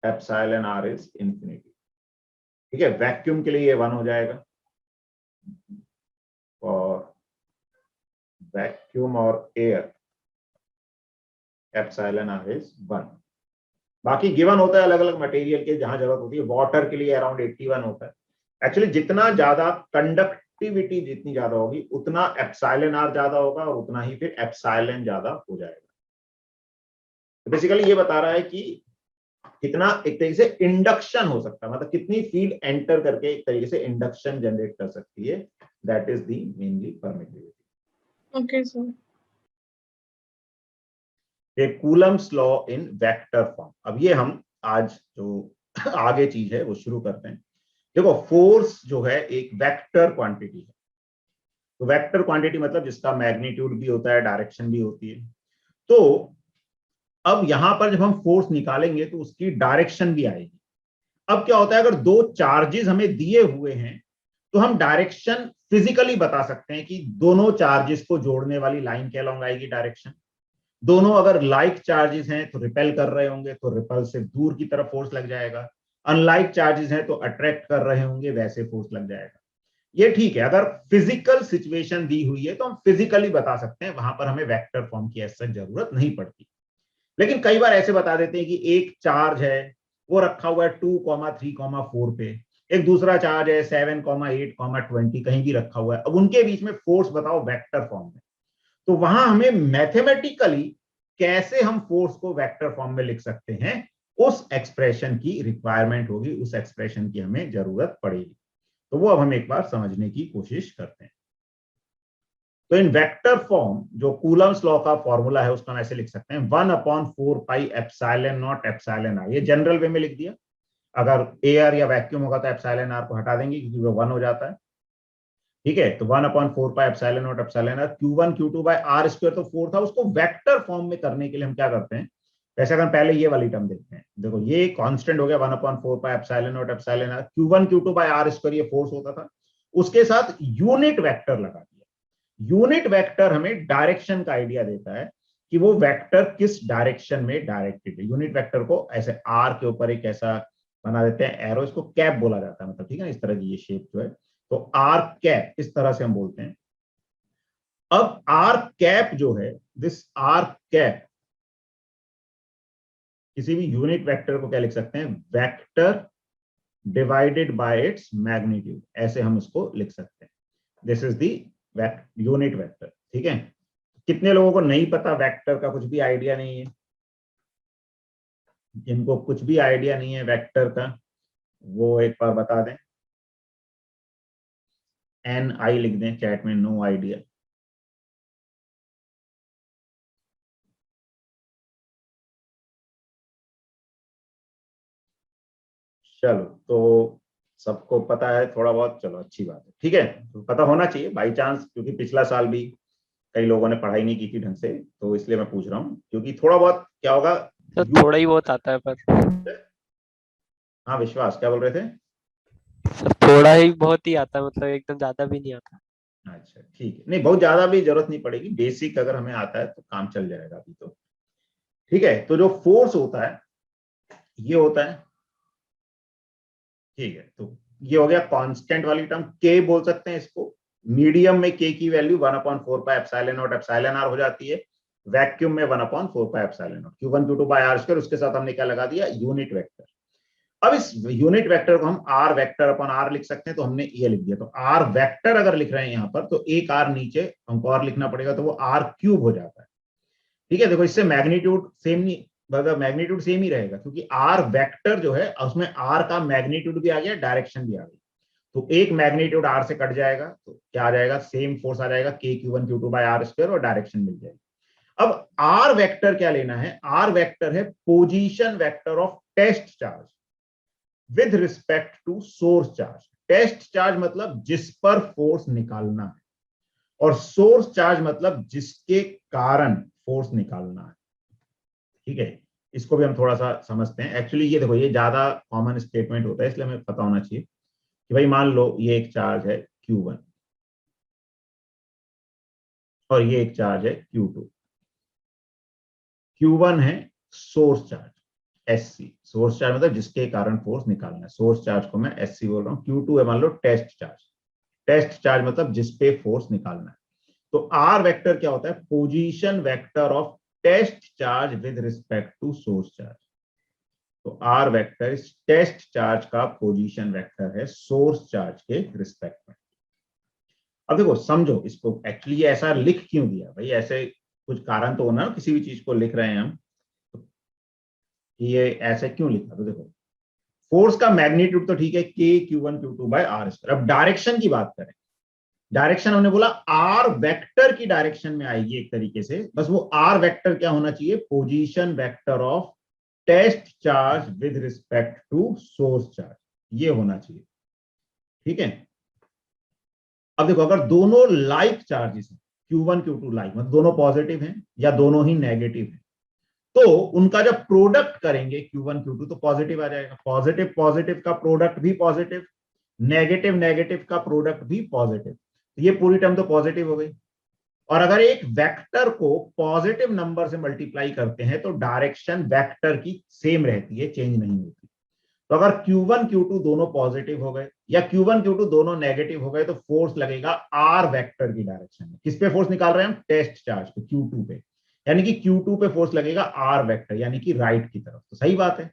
epsilon R is infinity, ठीक है। वैक्यूम के लिए ये 1 हो जाएगा, और वैक्यूम और एयर एप्सिलॉन आर इज 1। बाकी गिवन होता है अलग अलग मटेरियल के जहां जरूरत होती है। वाटर के लिए अराउंड 81 होता है। एक्चुअली जितना ज्यादा कंडक्टिविटी जितनी ज्यादा होगी उतना एप्सिलॉन आर ज्यादा होगा और उतना ही फिर एप्सिलॉन ज्यादा हो जाएगा। तो बेसिकली ये बता रहा है कि कितना एक तरीके से इंडक्शन हो सकता है, मतलब कितनी फील्ड एंटर करके एक तरीके से इंडक्शन जनरेट कर सकती है, that is the mainly permittivity. Okay sir. Coulomb's law in vector form. अब ये हम आज जो आगे चीज है वो शुरू करते हैं। देखो फोर्स जो है एक वेक्टर क्वांटिटी है, तो वेक्टर क्वांटिटी मतलब जिसका मैग्नीट्यूड भी होता है, डायरेक्शन भी होती है। तो अब यहां पर जब हम फोर्स निकालेंगे तो उसकी डायरेक्शन भी आएगी। अब क्या होता है, अगर दो चार्जेस हमें दिए हुए हैं तो हम डायरेक्शन फिजिकली बता सकते हैं कि दोनों चार्जेस को जोड़ने वाली लाइन क्या लॉन्ग डायरेक्शन। दोनों अगर लाइक चार्जेस हैं तो रिपेल कर रहे होंगे तो रिपल से दूर की तरफ फोर्स लग जाएगा, अनलाइक चार्जेस हैं तो अट्रैक्ट कर रहे होंगे वैसे फोर्स लग जाएगा। ये ठीक है, अगर फिजिकल सिचुएशन दी हुई है तो हम फिजिकली बता सकते हैं, वहां पर हमें वेक्टर फॉर्म की ऐसा जरूरत नहीं पड़ती। लेकिन कई बार ऐसे बता देते हैं कि एक चार्ज है वो रखा हुआ है 2,3,4 पे, एक दूसरा चार्ज है 7,8,20 कहीं भी रखा हुआ है, अब उनके बीच में फोर्स बताओ वेक्टर फॉर्म में। तो वहां हमें मैथमेटिकली कैसे हम फोर्स को वेक्टर फॉर्म में लिख सकते हैं, उस एक्सप्रेशन की रिक्वायरमेंट होगी, उस एक्सप्रेशन की हमें जरूरत पड़ेगी। तो वो अब हम एक बार समझने की कोशिश करते हैं। तो इन वेक्टर फॉर्म जो कूलम्स लॉ का फॉर्मूला है उसको हम ऐसे लिख सकते हैं 1/4πε0 ε r। ये जनरल वे में लिख दिया। अगर एयर या वैक्यूम होगा तो एप्सिलॉन आर को हटा देंगे क्योंकि वो 1 हो जाता है। ठीक है, तो 1/4πε0 ε r Q1 Q2/r² तो 4 था, उसको वेक्टर फॉर्म में करने के लिए हम क्या करते हैं, वैसे अगर पहले ये वाली टर्म देखते हैं, देखो ये कांस्टेंट हो गया 1/4πε0 ε r Q1 Q2/r² ये फोर्स होता था, उसके साथ यूनिट वेक्टर लगा दिया। यूनिट वेक्टर हमें डायरेक्शन का आइडिया देता है कि वो वेक्टर किस डायरेक्शन में डायरेक्टेड है। यूनिट वेक्टर को ऐसे आर के ऊपर एक ऐसा बना देते हैं एरो, इसको कैप बोला जाता है, मतलब ठीक है ना, इस तरह की ये शेप जो है, तो आर कैप इस तरह से हम बोलते हैं। अब आर कैप जो है, दिस आर कैप किसी भी यूनिट वेक्टर को क्या लिख सकते हैं, vector divided by its magnitude, ऐसे हम इसको लिख सकते हैं। This is the unit vector. ठीक है, कितने लोगों को नहीं पता, वेक्टर का कुछ भी आइडिया नहीं है, जिनको कुछ भी आइडिया नहीं है वेक्टर का वो एक बार बता दें। NI लिख दें चैट में, नो आइडिया। चलो, तो सबको पता है थोड़ा बहुत, चलो अच्छी बात है। ठीक है, तो पता होना चाहिए बाई चांस, क्योंकि पिछला साल भी कई लोगों ने पढ़ाई नहीं की थी ढंग से, तो इसलिए मैं पूछ रहा हूँ, क्योंकि थोड़ा बहुत क्या होगा। तो थोड़ा ही बहुत आता है पर। हाँ विश्वास, क्या बोल रहे थे? सब थोड़ा ही बहुत ही आता है, मतलब एकदम ज्यादा भी नहीं आता। अच्छा ठीक है, नहीं बहुत ज्यादा भी जरूरत नहीं पड़ेगी, बेसिक अगर हमें आता है तो काम चल जाएगा अभी तो। ठीक है, तो जो फोर्स होता है ये होता है, ठीक है, तो ये हो गया कांस्टेंट वाली टर्म, के बोल सकते हैं इसको। मीडियम में के की वैल्यू 1/4πε0 εr हो जाती है, वैक्यूम में 1/4πε0 Q1 Q2/r², उसके साथ हमने क्या लगा दिया, यूनिट वेक्टर। अब इस यूनिट वेक्टर को हम आर वेक्टर अपॉन आर लिख सकते हैं, तो हमने ये लिख दिया। तो आर वेक्टर अगर लिख रहे हैं यहां पर तो एक आर नीचे हमको और लिखना पड़ेगा, तो वो आर क्यूब हो जाता है। ठीक है, देखो इससे मैग्नीट्यूड सेम नहीं, मतलब मैग्नीट्यूड सेम ही रहेगा, क्योंकि आर वेक्टर जो है उसमें आर का मैग्नीट्यूड भी आ गया, डायरेक्शन भी आ गई, तो एक मैग्नीट्यूड आर से कट जाएगा तो क्या आ जाएगा, सेम फोर्स आ जाएगा के Q1 Q2/r² और डायरेक्शन मिल जाएगी। अब आर वेक्टर क्या लेना है, आर वेक्टर है position vector of test charge with respect to source charge. Test charge मतलब जिस पर फोर्स निकालना है, और सोर्स चार्ज मतलब जिसके कारण फोर्स निकालना है। ठीक है, इसको भी हम थोड़ा सा समझते हैं। एक्चुअली ये देखो, ये ज्यादा कॉमन स्टेटमेंट होता है, इसलिए हमें पता होना चाहिए कि भाई मान लो ये एक चार्ज है Q1 और ये एक चार्ज है Q2। Q1 है source charge SC, source charge मतलब जिसके कारण फोर्स निकालना है, सोर्स चार्ज को मैं SC बोल रहा हूँ। Q2 है मान लो टेस्ट चार्ज, टेस्ट चार्ज मतलब जिसपे फोर्स निकालना है। तो आर वेक्टर क्या होता है, position vector of test charge with respect to source charge. तो आर वेक्टर इस टेस्ट चार्ज का पोजीशन वेक्टर है सोर्स चार्ज के रिस्पेक्ट में। अब देखो समझो इसको, एक्चुअली ऐसा लिख क्यों दिया भाई, ऐसे कुछ कारण तो होना, किसी भी चीज को लिख रहे हैं हम, तो ये ऐसे क्यों लिखा, तो देखो फोर्स का मैग्नीट्यूड तो ठीक है, के Q1 Q2/r²। अब डायरेक्शन की बात करें डायरेक्शन हमने बोला आर वेक्टर की डायरेक्शन में आएगी एक तरीके से, बस वो आर वेक्टर क्या होना चाहिए, position vector of test charge with respect to source charge, ये होना चाहिए। ठीक है, अब देखो अगर दोनों लाइक चार्जेस हैं, Q1 Q2 लाइक, मतलब दोनों पॉजिटिव हैं या दोनों ही नेगेटिव हैं, तो उनका जब प्रोडक्ट करेंगे Q1 Q2 तो पॉजिटिव आ जाएगा। पॉजिटिव पॉजिटिव का प्रोडक्ट भी पॉजिटिव, नेगेटिव नेगेटिव का प्रोडक्ट भी पॉजिटिव, ये पूरी टर्म तो पॉजिटिव हो गई। और अगर एक वेक्टर को पॉजिटिव नंबर से मल्टीप्लाई करते हैं तो डायरेक्शन वेक्टर की सेम रहती है, चेंज नहीं होती। तो अगर Q1 Q2 दोनों पॉजिटिव हो गए या Q1 Q2 दोनों नेगेटिव हो गए तो फोर्स लगेगा आर वेक्टर की डायरेक्शन में। किस पे फोर्स निकाल रहे हैं हम, टेस्ट चार्ज पे, Q2 पे, यानी कि Q2 पे फोर्स लगेगा आर वेक्टर, यानी कि राइट की तरफ। तो सही बात है,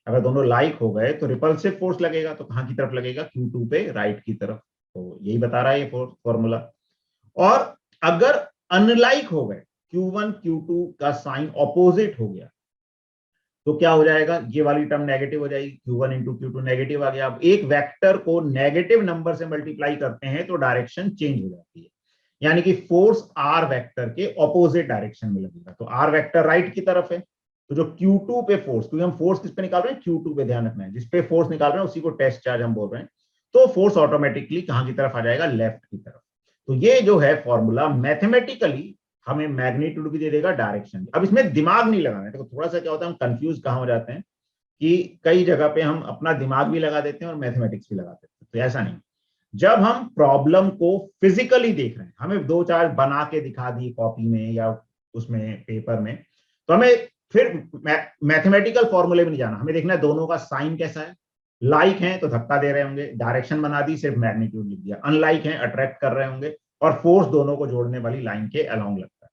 अगर दोनों लाइक हो गए तो रिपल्सिव फोर्स लगेगा, तो कहां की तरफ लगेगा, Q2 पे, राइट की तरफ। तो यही बता रहा है ये फॉर्मूला। और अगर अनलाइक हो गए, Q1 Q2 का साइन ऑपोजिट हो गया, तो क्या हो जाएगा, ये वाली टर्म नेगेटिव हो जाएगी, Q1 इंटू Q2 नेगेटिव आ गया। अब एक वेक्टर को नेगेटिव नंबर से मल्टीप्लाई करते हैं तो डायरेक्शन चेंज हो जाती है, यानी कि फोर्स आर वेक्टर के ऑपोजिट डायरेक्शन में लगेगा। तो आर वेक्टर राइट की तरफ है, तो जो Q2 पे फोर्स, क्योंकि हम फोर्स किस पे निकाल रहे हैं, Q2 पे, ध्यान रखना है, जिस पे फोर्स निकाल रहे हैं उसी को टेस्ट चार्ज हम बोल रहे हैं, तो फोर्स ऑटोमेटिकली कहां की तरफ आ जाएगा, लेफ्ट की तरफ। तो ये जो है फॉर्मूला मैथमेटिकली हमें मैग्नीट्यूड भी दे देगा, डायरेक्शन भी। अब इसमें दिमाग नहीं लगाना है, देखो थोड़ा सा क्या होता है, हम कंफ्यूज कहां हो जाते हैं कि कई जगह पे हम अपना दिमाग भी लगा देते हैं और मैथमेटिक्स भी लगा देते हैं, तो ऐसा नहीं। जब हम प्रॉब्लम को फिजिकली देख रहे हैं, हमें दो चार बना के दिखा दी कॉपी में या उसमें पेपर में, तो हमें फिर मैथमेटिकल फॉर्मूले में नहीं जाना, हमें देखना है दोनों का साइन कैसा है। लाइक है तो धक्का दे रहे होंगे, डायरेक्शन बना दी, सिर्फ मैग्नीट्यूड लिख दिया। अनलाइक है, अट्रैक्ट कर रहे होंगे, और फोर्स दोनों को जोड़ने वाली लाइन के अलोंग लगता है।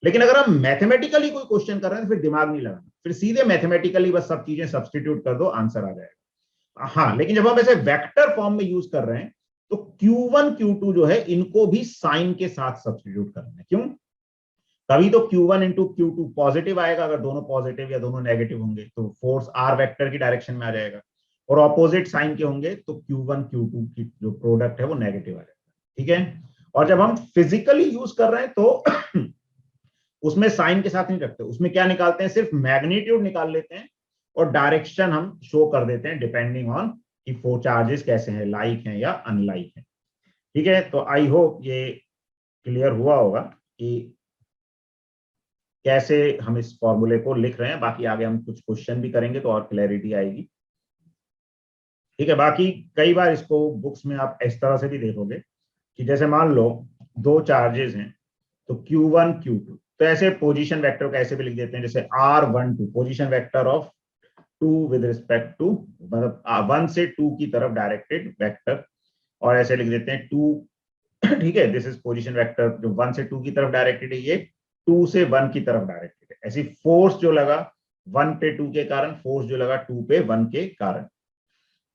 लेकिन अगर हम मैथमेटिकली कोई क्वेश्चन कर रहे हैं तो फिर दिमाग नहीं लगाना, फिर सीधे मैथमेटिकली बस सब चीजें सब्स्टिट्यूट कर दो, आंसर आ जाएगा। हाँ, लेकिन जब हम ऐसे वेक्टर फॉर्म में यूज कर रहे हैं तो Q1 Q2 जो है इनको भी साइन के साथ सब्स्टिट्यूट करना है। क्यों, तभी तो Q1 इंटू Q2 पॉजिटिव आएगा, अगर दोनों पॉजिटिव या दोनों नेगेटिव होंगे तो फोर्स आर वेक्टर की डायरेक्शन में आ जाएगा, और ऑपोजिट साइन के होंगे तो Q1 Q2 की जो प्रोडक्ट है वो नेगेटिव आ जाएगा। ठीक है, और जब हम फिजिकली यूज कर रहे हैं तो उसमें साइन के साथ नहीं रखते, उसमें क्या निकालते हैं, सिर्फ मैग्नीट्यूड निकाल लेते हैं और डायरेक्शन हम शो कर देते हैं डिपेंडिंग ऑन कि फोर चार्जेस कैसे हैं, लाइक हैं या अनलाइक हैं। ठीक है, तो आई होप ये क्लियर हुआ होगा कि कैसे हम इस फॉर्मूले को लिख रहे हैं। बाकी आगे हम कुछ क्वेश्चन भी करेंगे तो और क्लैरिटी आएगी। ठीक है, बाकी कई बार इसको बुक्स में आप इस तरह से भी देखोगे कि जैसे मान लो दो चार्जेस हैं, तो Q1 Q2, तो ऐसे पोजीशन वेक्टर को ऐसे भी लिख देते हैं जैसे R12, position vector of 2 with respect to, मतलब 1 से 2 की तरफ डायरेक्टेड वेक्टर, और ऐसे लिख देते हैं 2। ठीक है, दिस इज पोजीशन वेक्टर जो 1 से 2 की तरफ डायरेक्टेड है, ये 2 से 1 की तरफ डायरेक्टेड है। ऐसी फोर्स जो लगा 1 पे 2 के कारण, फोर्स जो लगा 2 पे 1 के कारण,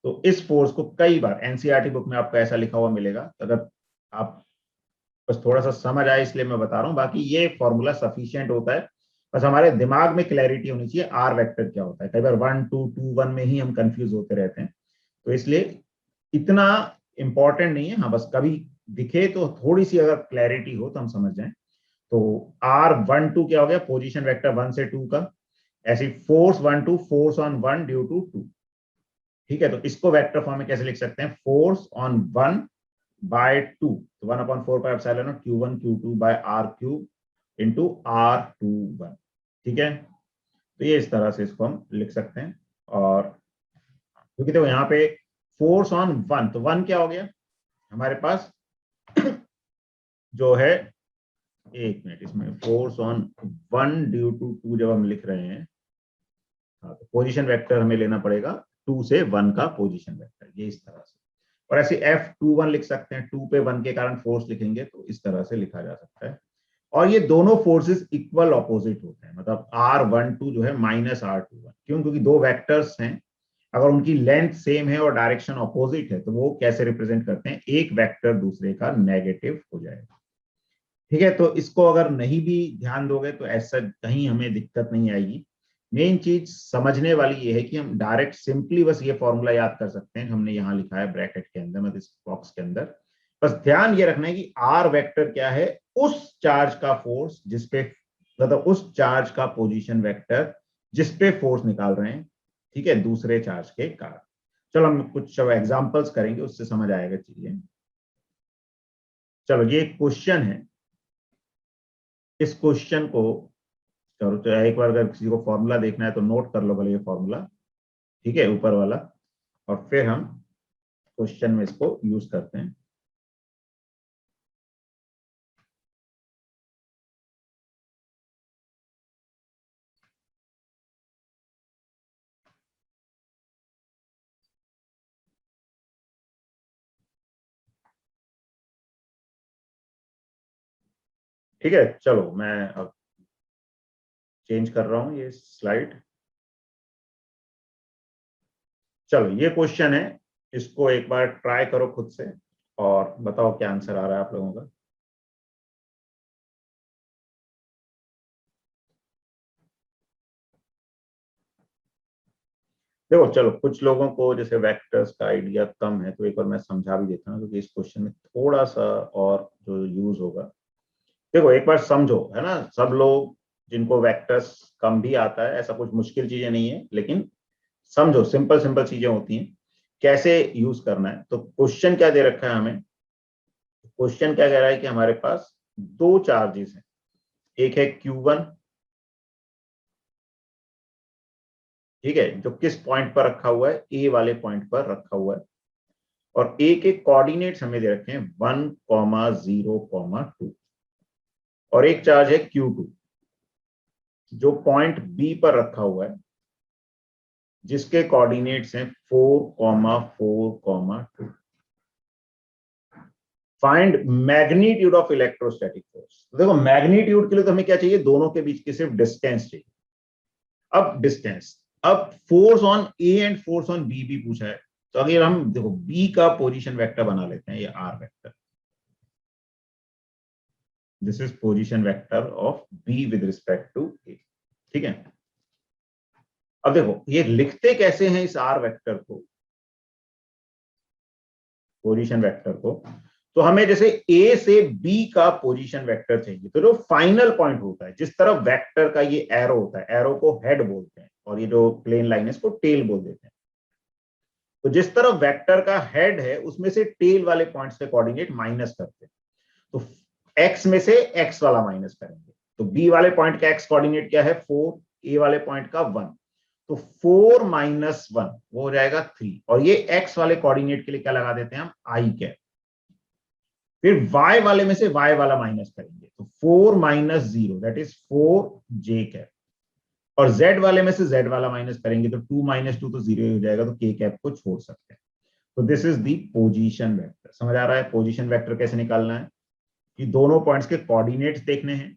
तो इस फोर्स को कई बार एनसीईआरटी बुक में आपको ऐसा लिखा हुआ मिलेगा। अगर आप बस थोड़ा सा समझ आए इसलिए मैं बता रहा हूं, बाकी ये फॉर्मूला सफिशिएंट होता है, बस हमारे दिमाग में क्लैरिटी होनी चाहिए आर वेक्टर क्या होता है। कई बार 1 2 2 1 में ही हम कंफ्यूज होते रहते हैं, तो इसलिए इतना इंपॉर्टेंट नहीं है। हाँ, बस कभी दिखे तो थोड़ी सी अगर क्लैरिटी हो तो हम समझ जाएं। तो R12 क्या हो गया, पोजीशन वेक्टर 1 से 2 का, ऐसी force 1 2, force on 1 due to 2। ठीक है, तो इसको वेक्टर फॉर्म में कैसे लिख सकते हैं, फोर्स ऑन 1 बाय 2, तो 1/4 pi epsilon naught Q1 Q2 by R³ into R21। ठीक है, तो ये इस तरह से इसको हम लिख सकते हैं। और क्योंकि देखो यहाँ पे फोर्स ऑन 1, तो 1 क्या हो गया हमारे पास जो है, एक मिनट, इसमें फोर्स ऑन 1 ड्यू टू 2 जब हम लिख रहे हैं, हाँ, तो पोजीशन वेक्टर हमें लेना पड़ेगा 2 से 1 का पोजीशन वेक्टर, ये इस तरह से। और ऐसे F21 लिख सकते हैं, 2 पे 1 के कारण फोर्स लिखेंगे तो इस तरह से लिखा जा सकता है। और ये दोनों फोर्सेस इक्वल ऑपोजिट होते हैं, मतलब R12 जो है माइनस R21, क्यों, क्योंकि दो वेक्टर्स हैं, अगर उनकी लेंथ सेम है और डायरेक्शन ऑपोजिट है तो वो कैसे रिप्रेजेंट करते हैं, एक वेक्टर दूसरे का नेगेटिव हो जाएगा। ठीक है, तो इसको अगर नहीं भी ध्यान दोगे तो ऐसा कहीं हमें दिक्कत नहीं आएगी। मेन चीज समझने वाली ये है कि हम डायरेक्ट सिंपली बस ये फॉर्मूला याद कर सकते हैं, हमने यहाँ लिखा है ब्रैकेट के अंदर, मतलब इस बॉक्स के अंदर, बस ध्यान ये रखना है कि आर वेक्टर क्या है, उस चार्ज का फोर्स जिसपे, मतलब उस चार्ज का पोजीशन वेक्टर जिसपे फोर्स निकाल रहे हैं, ठीक है, दूसरे चार्ज के कारण। चलो हम कुछ एग्जांपल्स करेंगे, उससे समझ आएगा चीजें। चलो ये एक क्वेश्चन है, इस क्वेश्चन को करो तो एक बार अगर किसी को फॉर्मूला देखना है तो नोट कर लो भले ये फॉर्मूला, ठीक है, ऊपर वाला, और फिर हम क्वेश्चन में इसको यूज करते हैं। ठीक है, चलो मैं अब चेंज कर रहा हूं ये स्लाइड। चलो ये क्वेश्चन है, इसको एक बार ट्राई करो खुद से और बताओ क्या आंसर आ रहा है आप लोगों का। देखो चलो, कुछ लोगों को जैसे वेक्टर्स का आइडिया कम है तो एक बार मैं समझा भी देता हूँ, क्योंकि इस क्वेश्चन में थोड़ा सा और जो यूज होगा। देखो एक बार समझो, है ना, सब लोग जिनको वेक्टर्स कम भी आता है, ऐसा कुछ मुश्किल चीजें नहीं है, लेकिन समझो, सिंपल सिंपल चीजें होती हैं, कैसे यूज करना है। तो क्वेश्चन क्या दे रखा है हमें, क्वेश्चन क्या कह रहा है कि हमारे पास दो चार्जेस हैं, एक है Q1, ठीक है, जो किस पॉइंट पर रखा हुआ है, ए वाले पॉइंट पर रखा हुआ है, और ए के कोऑर्डिनेट्स हमें दे रखे हैं 1, 0, 2, और एक चार्ज है Q2 जो पॉइंट बी पर रखा हुआ है, जिसके कोऑर्डिनेट्स हैं 4, 4, 2। Find magnitude of electrostatic force. देखो मैग्नीट्यूड के लिए तो हमें क्या चाहिए, दोनों के बीच की सिर्फ डिस्टेंस चाहिए। अब डिस्टेंस, अब force on A and force on B भी पूछा है, तो अगर हम देखो बी का पोजीशन वेक्टर बना लेते हैं, ये R vector, this is position vector of B with respect to A, ठीक है। अब देखो ये लिखते कैसे हैं इस आर वेक्टर को, पोजीशन वेक्टर को, तो हमें जैसे ए से बी का पोजीशन वेक्टर चाहिए, तो जो फाइनल पॉइंट होता है, जिस तरफ वेक्टर का ये एरो होता है, एरो को हेड बोलते हैं, और ये जो प्लेन लाइन है इसको टेल बोल देते हैं। तो जिस तरफ वेक्टर का हेड है उसमें से टेल वाले पॉइंट्स के कोऑर्डिनेट माइनस करते हैं, तो एक्स में से एक्स वाला माइनस करेंगे, तो बी वाले पॉइंट का एक्स कोऑर्डिनेट क्या है 4, ए वाले पॉइंट का 1, तो 4 - 1 वो हो जाएगा 3, और ये एक्स वाले कोऑर्डिनेट के लिए क्या लगा देते हैं हम, आई कैप। फिर y वाले में से y वाला माइनस करेंगे, तो 4 - 0 दैट इज 4 j कैप, और z वाले में से z वाला माइनस करेंगे, तो 2 - 2 तो 0 हो जाएगा, तो k कैप को छोड़ सकते हैं। तो this is the position vector. समझ आ रहा है पोजीशन वेक्टर कैसे निकालना है, कि दोनों पॉइंट्स के कोऑर्डिनेट्स देखने हैं,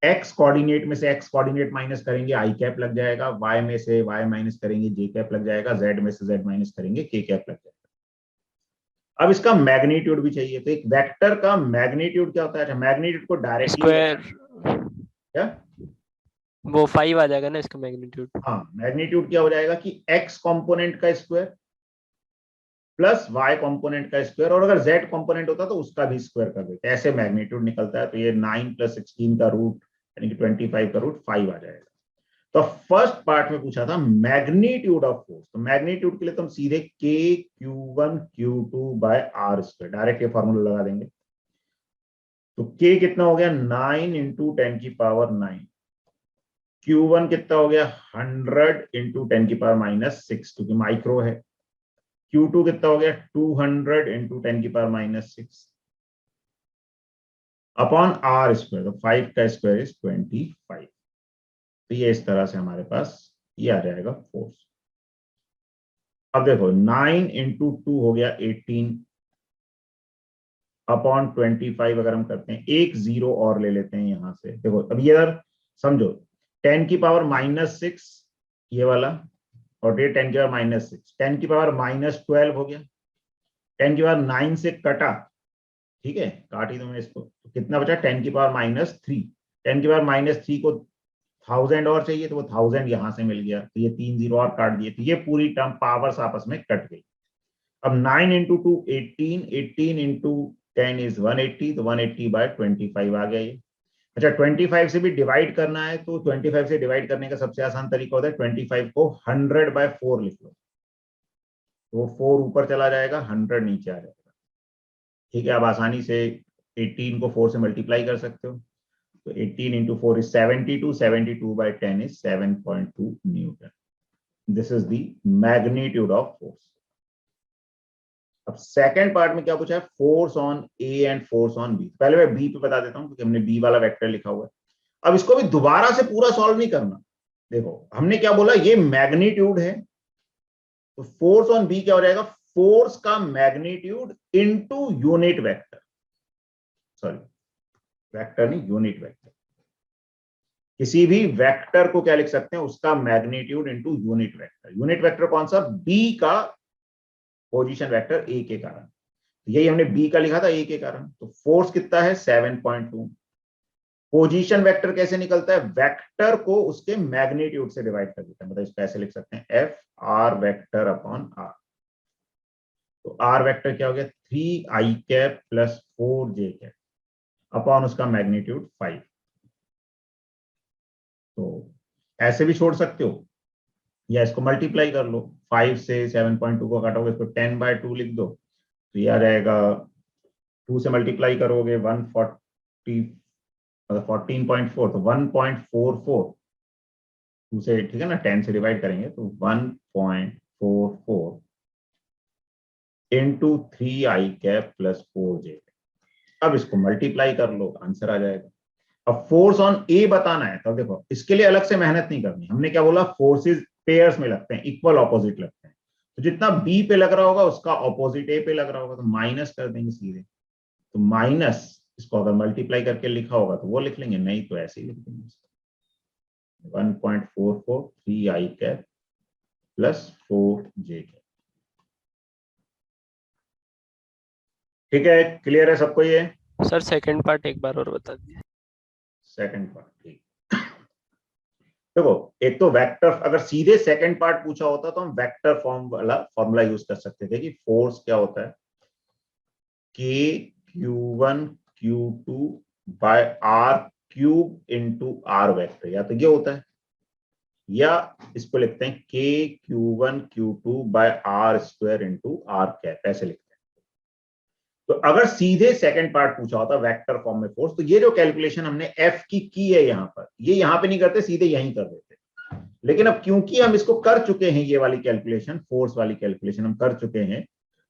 x कोऑर्डिनेट में से x कोऑर्डिनेट माइनस करेंगे, i कैप लग जाएगा, y में से y माइनस करेंगे, j कैप लग जाएगा, z में से z माइनस करेंगे, k कैप लग जाएगा। अब इसका मैग्नीट्यूड भी चाहिए, तो एक वेक्टर का मैग्नीट्यूड क्या होता है, मैग्नीट्यूड को डायरेक्टली स्क्वायर, क्या, वो 5 आ जाएगा ना इसका मैग्नीट्यूड। हाँ, मैग्नीट्यूड क्या हो जाएगा कि x कंपोनेंट का स्क्वायर प्लस y कंपोनेंट का स्क्वायर, और अगर z कंपोनेंट होता तो उसका भी स्क्वायर कर देते, ऐसे मैग्नीट्यूड निकलता है। तो ये 9 + 16 का रूट यानी कि 25 का रूट 5 आ जाएगा। तो फर्स्ट पार्ट में पूछा था मैग्नीट्यूड ऑफ फोर्स, तो मैग्नीट्यूड के लिए तुम सीधे k Q1 Q2 by r square direct ये फॉर्मूला लगा देंगे। तो k कितना हो गया 9 × 10⁻⁹, Q1 कितना हो गया 100 × 10⁻⁻6 क्योंकि माइक्रो है, Q2 कितना हो गया 200 × 10⁻⁻6 अपॉन r स्क्वायर, तो 5 का स्क्वायर इज 25। तो ये इस तरह से हमारे पास ये आ जाएगा फोर्स। अब देखो 9 × 2 हो गया 18 अपॉन 25 अगर हम करते हैं, एक जीरो और ले लेते हैं यहां से। देखो अब ये समझो 10⁻⁻6 ये वाला, और ये 10⁻⁻6, 10⁻⁻12 हो गया, 10⁻9 से कटा, ठीक है, काट ही दो मैं इसको, तो कितना बचा 10⁻3, 10⁻3 को 1000 और चाहिए, तो वो 1000 यहां से मिल गया, तो ये 3 जीरो और काट दिए, तो ये पूरी टर्म पावर्स आपस में कट गई। अब 9 × 2 18, 18 × 10 इज 180, तो 180 बाय 25 आ गया ये। अच्छा 25 से भी डिवाइड करना है तो 25 से डिवाइड करने का सबसे आसान तरीका होता है 25 को 100 बाय 4 लिख लो, तो 4 ऊपर चला जाएगा, 100 नीचे आ जाएगा। ठीक है, आप आसानी से 18 को 4 से मल्टीप्लाई कर सकते हो, तो 18 into 4 is 72, 72 by 10 is 7.2 newton. This is the magnitude of force. अब सेकंड पार्ट में क्या पूछा है, force on A and force on B. पहले मैं बी पे बता देता हूं क्योंकि हमने बी वाला वेक्टर लिखा हुआ है। अब इसको भी दोबारा से पूरा सॉल्व नहीं करना। देखो हमने क्या बोला, ये मैग्नीट्यूड है, तो फोर्स ऑन बी क्या हो जाएगा, फोर्स का magnitude into unit vector, sorry vector नहीं यूनिट वेक्टर। किसी भी वेक्टर को क्या लिख सकते हैं, उसका magnitude into unit vector. Unit vector कौन सा, बी का पोजीशन वेक्टर ए के कारण, यही हमने बी का लिखा था ए के कारण। तो फोर्स कितना है 7.2। पोजीशन वेक्टर कैसे निकलता है, वेक्टर को उसके मैग्नीट्यूड से डिवाइड कर देते हैं, मतलब इसको ऐसे लिख सकते हैं F R vector upon R. तो आर वेक्टर क्या हो गया 3i cap plus 4j cap upon उसका मैग्नीट्यूड 5। तो ऐसे भी छोड़ सकते हो या इसको मल्टीप्लाई कर लो, 5 से 7.2 को काटोगे, इसको 10/2 लिख दो, तो ये आ जाएगा 2 से मल्टीप्लाई करोगे 140 मतलब 14.4, तो 1.44 2 से, ठीक है ना, 10 से डिवाइड करेंगे तो 1.44 into 3i cap plus 4j। अब इसको मल्टीप्लाई कर लो, आंसर आ जाएगा। अब फोर्स ऑन ए बताना है, तो देखो इसके लिए अलग से मेहनत नहीं करनी। हमने क्या बोला, फोर्सेस पेयर्स में लगते हैं, इक्वल ऑपोजिट लगते हैं, तो जितना बी पे लग रहा होगा उसका ऑपोजिट ए पे लग रहा होगा, तो माइनस कर देंगे सीधे। तो माइनस, इसको अगर मल्टीप्लाई करके लिखा होगा तो वो लिख लेंगे, नहीं तो ऐसे ही लिख देंगे 1.44 3i cap plus 4j cap. ठीक है, क्लियर है सबको ये? सर सेकंड पार्ट एक बार और बता दीजिए। सेकंड पार्ट ठीक। देखो एक तो वेक्टर, अगर सीधे सेकंड पार्ट पूछा होता तो हम वेक्टर फॉर्म वाला फॉर्मूला यूज कर सकते थे कि फोर्स क्या होता है, k q1 q2 by r cube into R vector, या तो ये होता है, या इसको लिखते हैं k q1 q2 by r square into R cap, ऐसे लिखते हैं। तो अगर सीधे सेकंड पार्ट पूछा होता वेक्टर फॉर्म में फोर्स, तो ये जो कैलकुलेशन हमने f की है यहां पर, ये यहां पे नहीं करते, सीधे यहीं कर देते। लेकिन अब क्योंकि हम इसको कर चुके हैं, ये वाली कैलकुलेशन, फोर्स वाली कैलकुलेशन हम कर चुके हैं,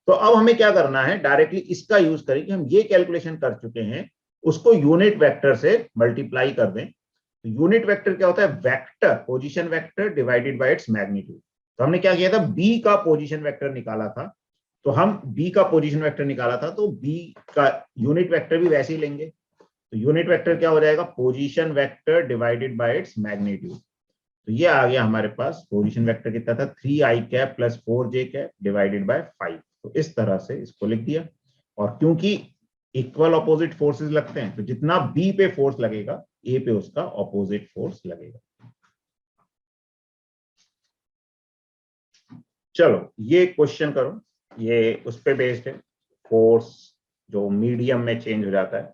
तो अब हमें क्या करना है, डायरेक्टली इसका यूज करें कि हम ये कैलकुलेशन कर चुके हैं, उसको यूनिट वेक्टर से मल्टीप्लाई कर दें। तो यूनिट वेक्टर क्या होता है, vector, position vector divided by its magnitude. तो हमने क्या किया था, बी का पोजीशन वेक्टर निकाला था, तो हम बी का पोजीशन वेक्टर निकाला था, तो बी का यूनिट वेक्टर भी वैसे ही लेंगे। तो यूनिट वेक्टर क्या हो जाएगा, position vector divided by its magnitude. तो ये आ गया हमारे पास, पोजीशन वेक्टर कितना था 3i cap plus 4j cap divided by 5। तो इस तरह से इसको लिख दिया। और क्योंकि इक्वल ऑपोजिट फोर्सेस लगते हैं, तो जितना बी पे फोर्स लगेगा ए पे उसका ऑपोजिट फोर्स लगेगा। चलो ये क्वेश्चन करो, ये उस पे बेस्ड है, फोर्स जो मीडियम में चेंज हो जाता है।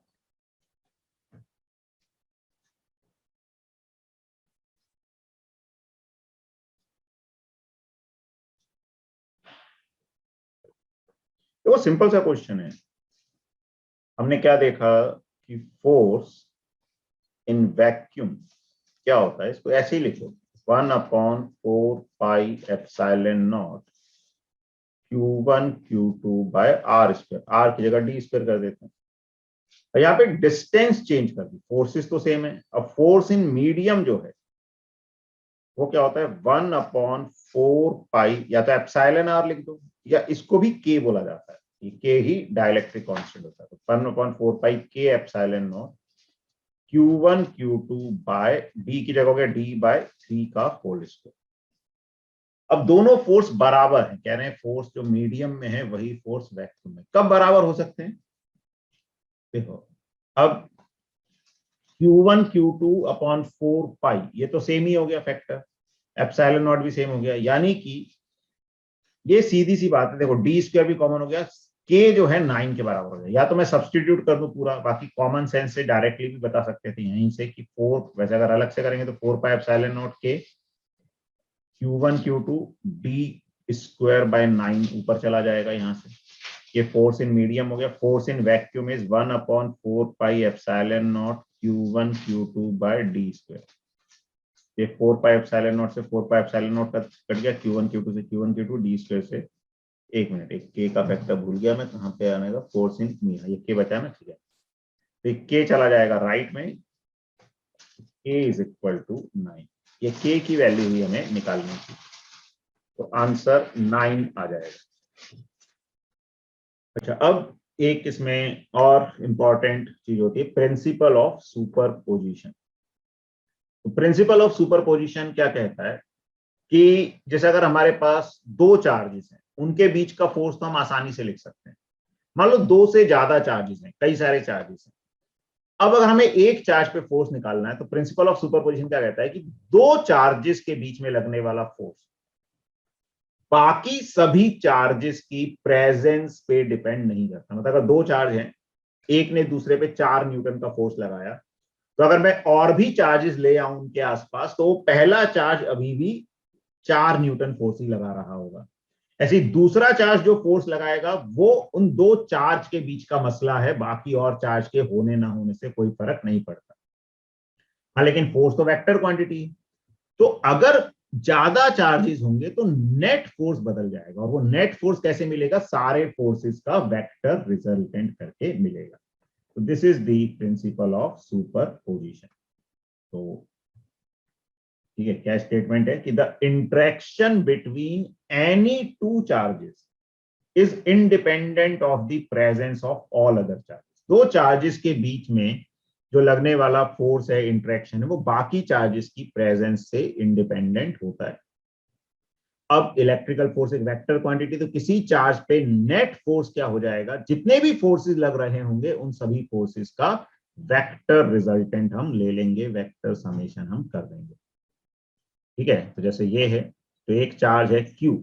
तो वो सिंपल सा क्वेश्चन है। हमने क्या देखा कि फोर्स इन वैक्यूम क्या होता है, इसको ऐसे ही लिखो 1/4 pi epsilon naught Q1 Q2 by R square, R की जगह डी स्क्वायर कर देते हैं। और यहाँ पे डिस्टेंस चेंज कर दी, फोर्सेस तो सेम है। अब फोर्स इन मीडियम जो है वो क्या होता है 1/4 पाई, या तो एप्सिलॉन आर लिख दो, या इसको भी के बोला जाता है, के ही डाइलेक्ट्रिक कांस्टेंट होता है। तो 1/4 पाई के epsilon naught Q1 Q2 bye D की जगह हो गया डी बाय 3 का होल स्क्वायर। अब दोनों फोर्स बराबर हैं, कह रहे हैं फोर्स जो मीडियम में है वही फोर्स वैक्यूम में। कब बराबर हो सकते हैं, देखो अब Q1 Q2 अपॉन 4 पाई, ये तो सेम ही हो गया फैक्टर, एप्सिलॉन नॉट भी सेम हो गया, यानी कि ये सीधी सी बात है। देखो डी स्क्वायर भी कॉमन हो गया, के जो है 9 के बराबर हो जाए। या तो मैं सब्स्टिट्यूट कर दूं पूरा, बाकी कॉमन सेंस से डायरेक्टली भी बता सकते थे यहीं से कि 4, वैसे अगर अलग से करेंगे तो 4 पाई एप्सिलॉन नॉट के Q1 Q2 d square by 9 ऊपर चला जाएगा यहाँ से। ये फोर्स इन मीडियम हो गया। Force in vacuum is 1/4 pi epsilon naught Q1 Q2 by d square. ये 4 पाई एप्सिलॉन नॉट से 4 पाई एप्सिलॉन नॉट कट गया, Q1 Q2 से Q1 Q2 d स्क्वायर से। एक मिनट, एक के का फैक्टर भूल गया मैं, कहाँ पे आने का, फोर्स इन मीडियम, ये के बचा ना, ठीक है। तो के चला जाएगा राइट में, k इज इक्वल टू 9। ये k की वैल्यू ही हमें निकालनी थी, तो आंसर 9 आ जाएगा। अच्छा, अब एक इसमें और इंपॉर्टेंट चीज होती है प्रिंसिपल ऑफ सुपरपोजिशन। तो प्रिंसिपल ऑफ सुपरपोजिशन क्या कहता है कि जैसे अगर हमारे पास दो चार्जेस हैं, उनके बीच का फोर्स तो हम आसानी से लिख सकते हैं। मान लो दो से ज्यादा चार्जेस हैं, कई सारे चार्जेस हैं। अब अगर हमें एक चार्ज पे फोर्स निकालना है तो प्रिंसिपल ऑफ सुपरपोजिशन क्या कहता है कि दो चार्जेस के बीच में लगने वाला फोर्स बाकी सभी चार्जेस की प्रेजेंस पे डिपेंड नहीं करता। मतलब अगर दो चार्ज हैं, एक ने दूसरे पे 4 न्यूटन का फोर्स लगाया, तो अगर मैं और भी चार्जेस ले आऊं उनके आसपास, तो वो पहला चार्ज अभी भी 4 न्यूटन फोर्स ही लगा रहा होगा। ऐसे ही दूसरा चार्ज जो फोर्स लगाएगा वो उन दो चार्ज के बीच का मसला है, बाकी और चार्ज के होने ना होने से कोई फर्क नहीं पड़ता। हाँ, लेकिन फोर्स तो वेक्टर क्वांटिटी है, तो अगर ज्यादा चार्जेस होंगे तो नेट फोर्स बदल जाएगा, और वो नेट फोर्स कैसे मिलेगा, सारे फोर्सेस का वेक्टर रिजल्टेंट करके मिलेगा। तो this is the principle of superposition. तो ठीक है, क्या स्टेटमेंट है कि the interaction between any two charges is independent of the presence of all other charges. दो चार्जेस के बीच में जो लगने वाला फोर्स है, इंटरेक्शन है, वो बाकी चार्जेस की प्रेजेंस से इंडिपेंडेंट होता है। अब इलेक्ट्रिकल फोर्स एक वेक्टर क्वांटिटी, तो किसी चार्ज पे नेट फोर्स क्या हो जाएगा, जितने भी फोर्सेस लग रहे होंगे उन सभी फोर्सेस का वेक्टर रिजल्टेंट हम ले लेंगे, वेक्टर समेशन हम कर देंगे। ठीक है, तो जैसे ये है, तो एक चार्ज है Q,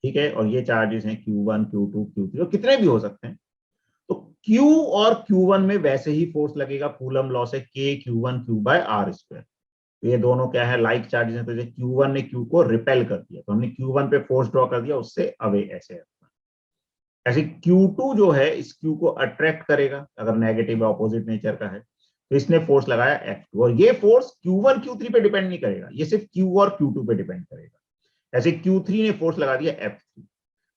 ठीक है, और ये चार्जेस हैं Q1 Q2 Q3, और कितने भी हो सकते हैं। तो Q और Q1 में वैसे ही फोर्स लगेगा, कूलम लॉ से K Q1 Q by R square. तो ये दोनों क्या है, लाइक चार्जेस हैं, तो जैसे Q1 ने Q को रिपेल कर दिया, तो हमने Q1 पे फोर्स ड्रॉ कर दिया, उससे अवे ऐसे। ऐसे Q2 जो है इस Q को अट्रैक्ट करेगा, अगर नेगेटिव ऑपोजिट नेचर का है, तो इसने फोर्स लगाया F2, और ये फोर्स Q1 Q3 पे डिपेंड नहीं करेगा, ये सिर्फ Q और Q2 पे डिपेंड करेगा। ऐसे Q3 ने फोर्स लगा दिया F3,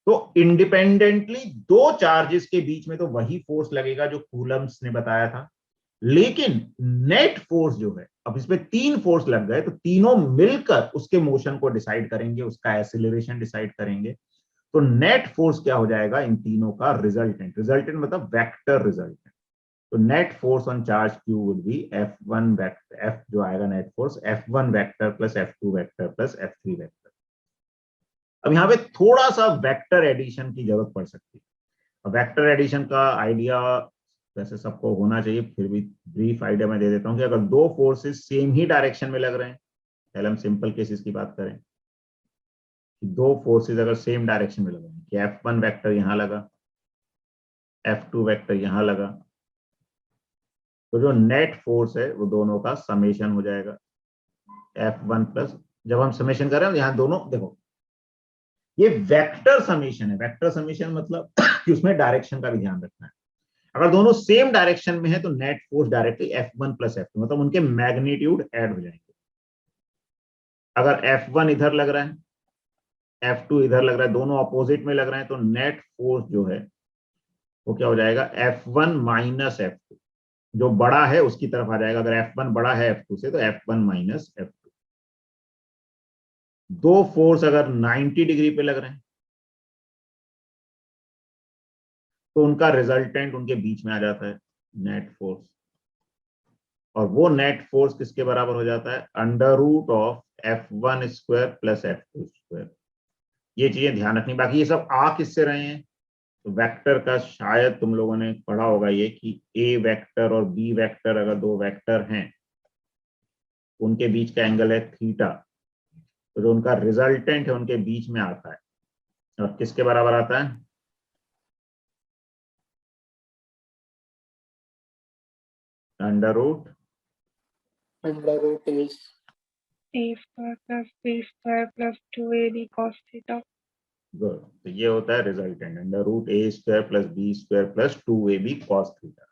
तो इंडिपेंडेंटली दो चार्जेस के बीच में तो वही फोर्स लगेगा जो कूलम्स ने बताया था, लेकिन नेट फोर्स जो है, अब इसमें तीन फोर्स लग गए, तो तीनों मिलकर उसके मोशन को डिसाइड करेंगे, उसका एक्सीलरेशन डिसाइड करेंगे। तो नेट फोर्स क्या हो जाएगा, इन तीनों का रिजल्टेंट, रिजल्टेंट मतलब वेक्टर रिजल्टेंट। तो net force on charge Q would be F1 vector, F जो आएगा net force F1 vector plus F2 vector plus F3 vector. अब यहाँ पे थोड़ा सा वेक्टर एडिशन की जरूरत पड़ सकती है। वेक्टर एडिशन का आइडिया वैसे सबको होना चाहिए, फिर भी ब्रीफ आइडिया मैं दे देता हूँ कि अगर दो फोर्सेस सेम ही डायरेक्शन में लग रहे हैं, पहले हम सिंपल केसेस की बात करें कि दो फोर्सेस अगर सेम डायरेक्शन में लग रहे हैं, कि F1 वेक्टर यहां लगा, F2 वेक्टर यहां लगा, तो जो नेट फोर्स है वो दोनों का समेशन हो जाएगा F1 प्लस, जब हम समेशन कर रहे हैं यहाँ दोनों देखो, ये वेक्टर समेशन है। वेक्टर समेशन मतलब कि उसमें डायरेक्शन का भी ध्यान रखना है। अगर दोनों सेम डायरेक्शन में है तो net force directly F1 plus F2, मतलब उनके मैग्नीट्यूड ऐड हो जाएंगे। अगर F1 इधर लग रहा है, F2 इधर लग रहा है, दोनों अपोजिट में लग रहे हैं, तो नेट फोर्स जो है वो क्या हो जाएगा, F1 माइनस F2, जो बड़ा है उसकी तरफ आ जाएगा। अगर F1 बड़ा है F2 से, तो F1 माइनस F2। दो फोर्स अगर 90 डिग्री पे लग रहे हैं, तो उनका रिजल्टेंट उनके बीच में आ जाता है नेट फोर्स, और वो नेट फोर्स किसके बराबर हो जाता है, under root of F1 square plus F2 square. ये चीजें ध्यान रखनी। बाकी ये सब आ किससे रहे हैं, तो वेक्टर का शायद तुम लोगों ने पढ़ा होगा ये कि A वेक्टर और B वेक्टर अगर दो वेक्टर हैं, उनके बीच का एंगल है थीटा, तो जो उनका रिजल्टेंट है उनके बीच में आता है, और किसके बराबर आता है, under root is a square plus b square plus 2ab cos theta. Good. तो ये होता है resultant, under root A square plus B square plus 2ab cos theta.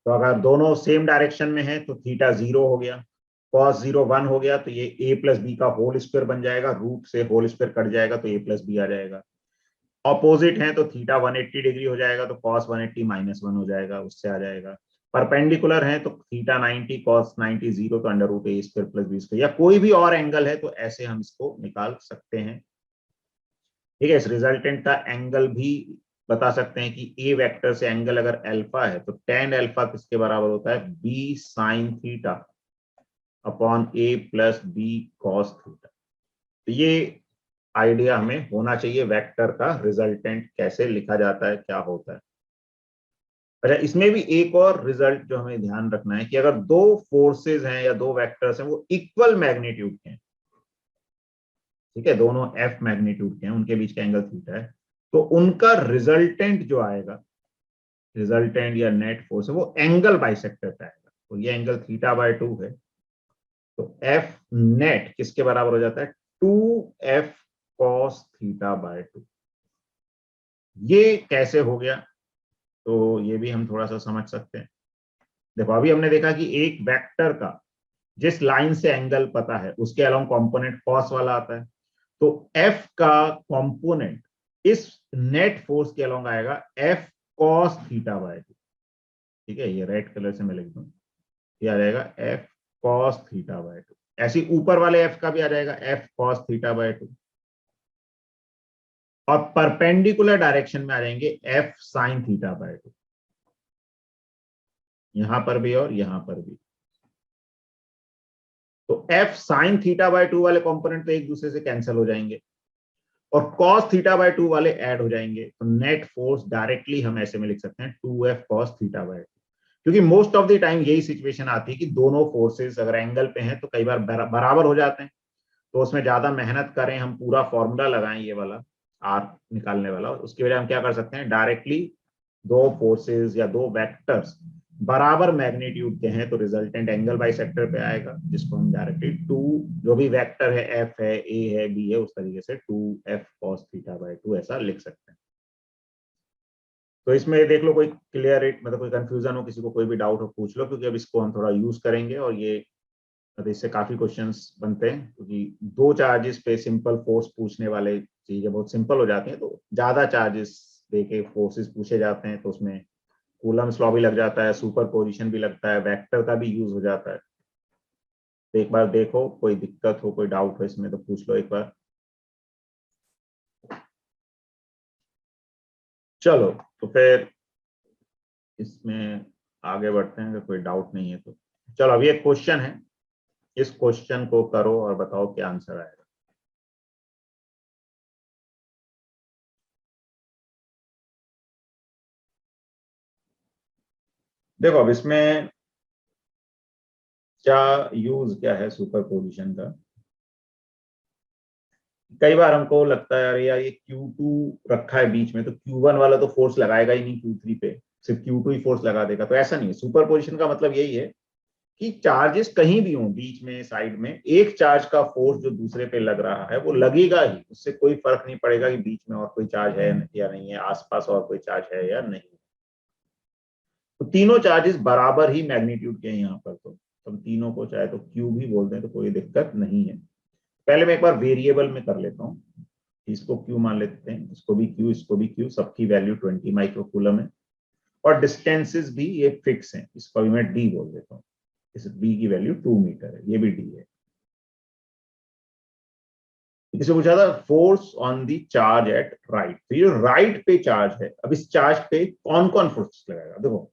तो अगर दोनों सेम डायरेक्शन में है तो थीटा 0 हो गया, cos 0 1 हो गया, तो ये a प्लस बी का होल स्क्वायर बन जाएगा, रूट से होल स्क्वायर कट जाएगा तो a प्लस बी आ जाएगा। ऑपोजिट है तो थीटा 180 डिग्री हो जाएगा, तो cos 180 -1 हो जाएगा, उससे आ जाएगा। परपेंडिकुलर है तो थीटा 90 cos 90 0, तो under root A square plus B square, या कोई भी और एंगल है तो ऐसे हम इसको निकाल सकते हैं। ठीक है, इस रिजल्टेंट का एंगल भी बता सकते हैं कि ए वेक्टर से एंगल अगर अल्फा है तो tan अल्फा किसके बराबर होता है, b sin theta upon a plus B cos theta. तो ये आइडिया हमें होना चाहिए वेक्टर का रिजल्टेंट कैसे लिखा जाता है, क्या होता है। अच्छा, इसमें भी एक और रिजल्ट जो हमें ध्यान रखना है कि अगर दो फोर्सेस हैं या दो वेक्टर्स हैं वो इक्वल मैग्नीट्यूड के हैं, ठीक है, दोनों f मैग्नीट्यूड के हैं, उनके बीच का एंगल थीटा है, तो उनका रिजल्टेंट जो आएगा, रिजल्टेंट या नेट फोर्स है, वो एंगल बाइसेक्टर पे आएगा। तो ये एंगल थीटा बाय 2 है, तो f नेट किसके बराबर हो जाता है, 2f cos थीटा बाय 2। ये कैसे हो गया, तो ये भी हम थोड़ा सा समझ सकते हैं। देखो, अभी हमने देखा कि एक वेक्टर का जिस लाइन से एंगल पता है उसके अलोंग कंपोनेंट cos वाला आता है, तो f का कंपोनेंट इस नेट फोर्स के अलोंग आएगा f cos थीटा बाय 2। ठीक है, ये रेड कलर से मैं लिख दूं, ये आ जाएगा f cos थीटा बाय 2। ऐसे ऊपर वाले f का भी आ जाएगा f cos थीटा बाय 2, और परपेंडिकुलर डायरेक्शन में आ जाएंगे f sin थीटा बाय 2, यहां पर भी और यहां पर भी। तो f sin थीटा बाय 2 वाले कंपोनेंट तो एक दूसरे से कैंसिल हो जाएंगे और cos थीटा बाय 2 वाले ऐड हो जाएंगे, तो नेट फोर्स डायरेक्टली हम ऐसे में लिख सकते हैं 2f cos थीटा बाय 2। क्योंकि मोस्ट ऑफ द टाइम यही सिचुएशन आती है कि दोनों फोर्सेस अगर एंगल पे हैं तो कई बार बराबर हो जाते हैं, तो उसमें ज्यादा मेहनत करें, हम पूरा फॉर्मूला लगाएं ये वाला आर निकालने वाला, उसकी वजह हम क्या कर सकते हैं, डायरेक्टली दो फोर्सेस या दो वेक्टर्स बराबर मैग्नीट्यूड के हैं तो रिजल्टेंट एंगल बाइसेक्टर पे आएगा, जिसको हम डायरेक्टली 2, जो भी वेक्टर है f है, a है, b है, उस तरीके से 2f cos थीटा बाय 2 ऐसा लिख सकते हैं। तो इसमें देख लो कोई क्लियर, मतलब कोई कंफ्यूजन हो, किसी को कोई भी डाउट हो पूछ लो, क्योंकि अब इसको हम थोड़ा यूज करेंगे और ये इससे काफी क्वेश्चंस बनते हैं, क्योंकि दो चार्जेस पे सिंपल फोर्स पूछने वाले चीजें बहुत सिंपल हो जाती हैं, तो ज्यादा चार्जेस देके फोर्सेस पूछे जाते हैं तो उसमें कूलम्स लॉ भी लग जाता है, सुपर पोजिशन भी लगता है, वेक्टर का भी यूज हो जाता है। तो एक बार देखो, कोई दिक्कत हो, कोई डाउट हो इसमें तो पूछ लो एक बार। चलो, तो फिर इसमें आगे बढ़ते हैं, अगर कोई डाउट नहीं है तो। चलो, अभी एक क्वेश्चन है, इस क्वेश्चन को करो और बताओ क्या आंसर आएगा। देखो, अब इसमें क्या यूज क्या है सुपर पोजिशन का। कई बार हमको लगता है अरे यार ये Q2 रखा है बीच में, तो Q1 वाला तो फोर्स लगाएगा ही नहीं Q3 पे, सिर्फ Q2 ही फोर्स लगा देगा। तो ऐसा नहीं है, सुपर पोजिशन का मतलब यही है कि चार्जेस कहीं भी हों, बीच में, साइड में, एक चार्ज का फोर्स जो दूसरे पे लग रहा है वो लगेगा ही, उससे कोई फर्क नहीं पड़ेगा कि बीच में और कोई चार्ज है या नहीं है, आसपास और कोई चार्ज है या नहीं। तो तीनों चार्जेस बराबर ही मैग्नीट्यूड के हैं यहाँ पर, तो हम तीनों को चाहे तो Q भी बोल दें तो कोई दिक्कत नहीं है। पहले मैं एक बार वेरिएबल में कर लेता हूँ, इसको Q मान लेते हैं, इसको भी Q, इसको भी Q, सबकी वैल्यू 20 माइक्रोकूलम है, और डिस्टेंसेस भी ये फिक्स है, इसको भी मैं D बोल देता हूँ, इस B की वैल्यू 2 मीटर है, ये भी D है। इसे पूछा था force on the charge at right, तो ये राइट पे चार्ज है, अब इस चार्ज पे कौन कौन फोर्स लगाएगा। देखो,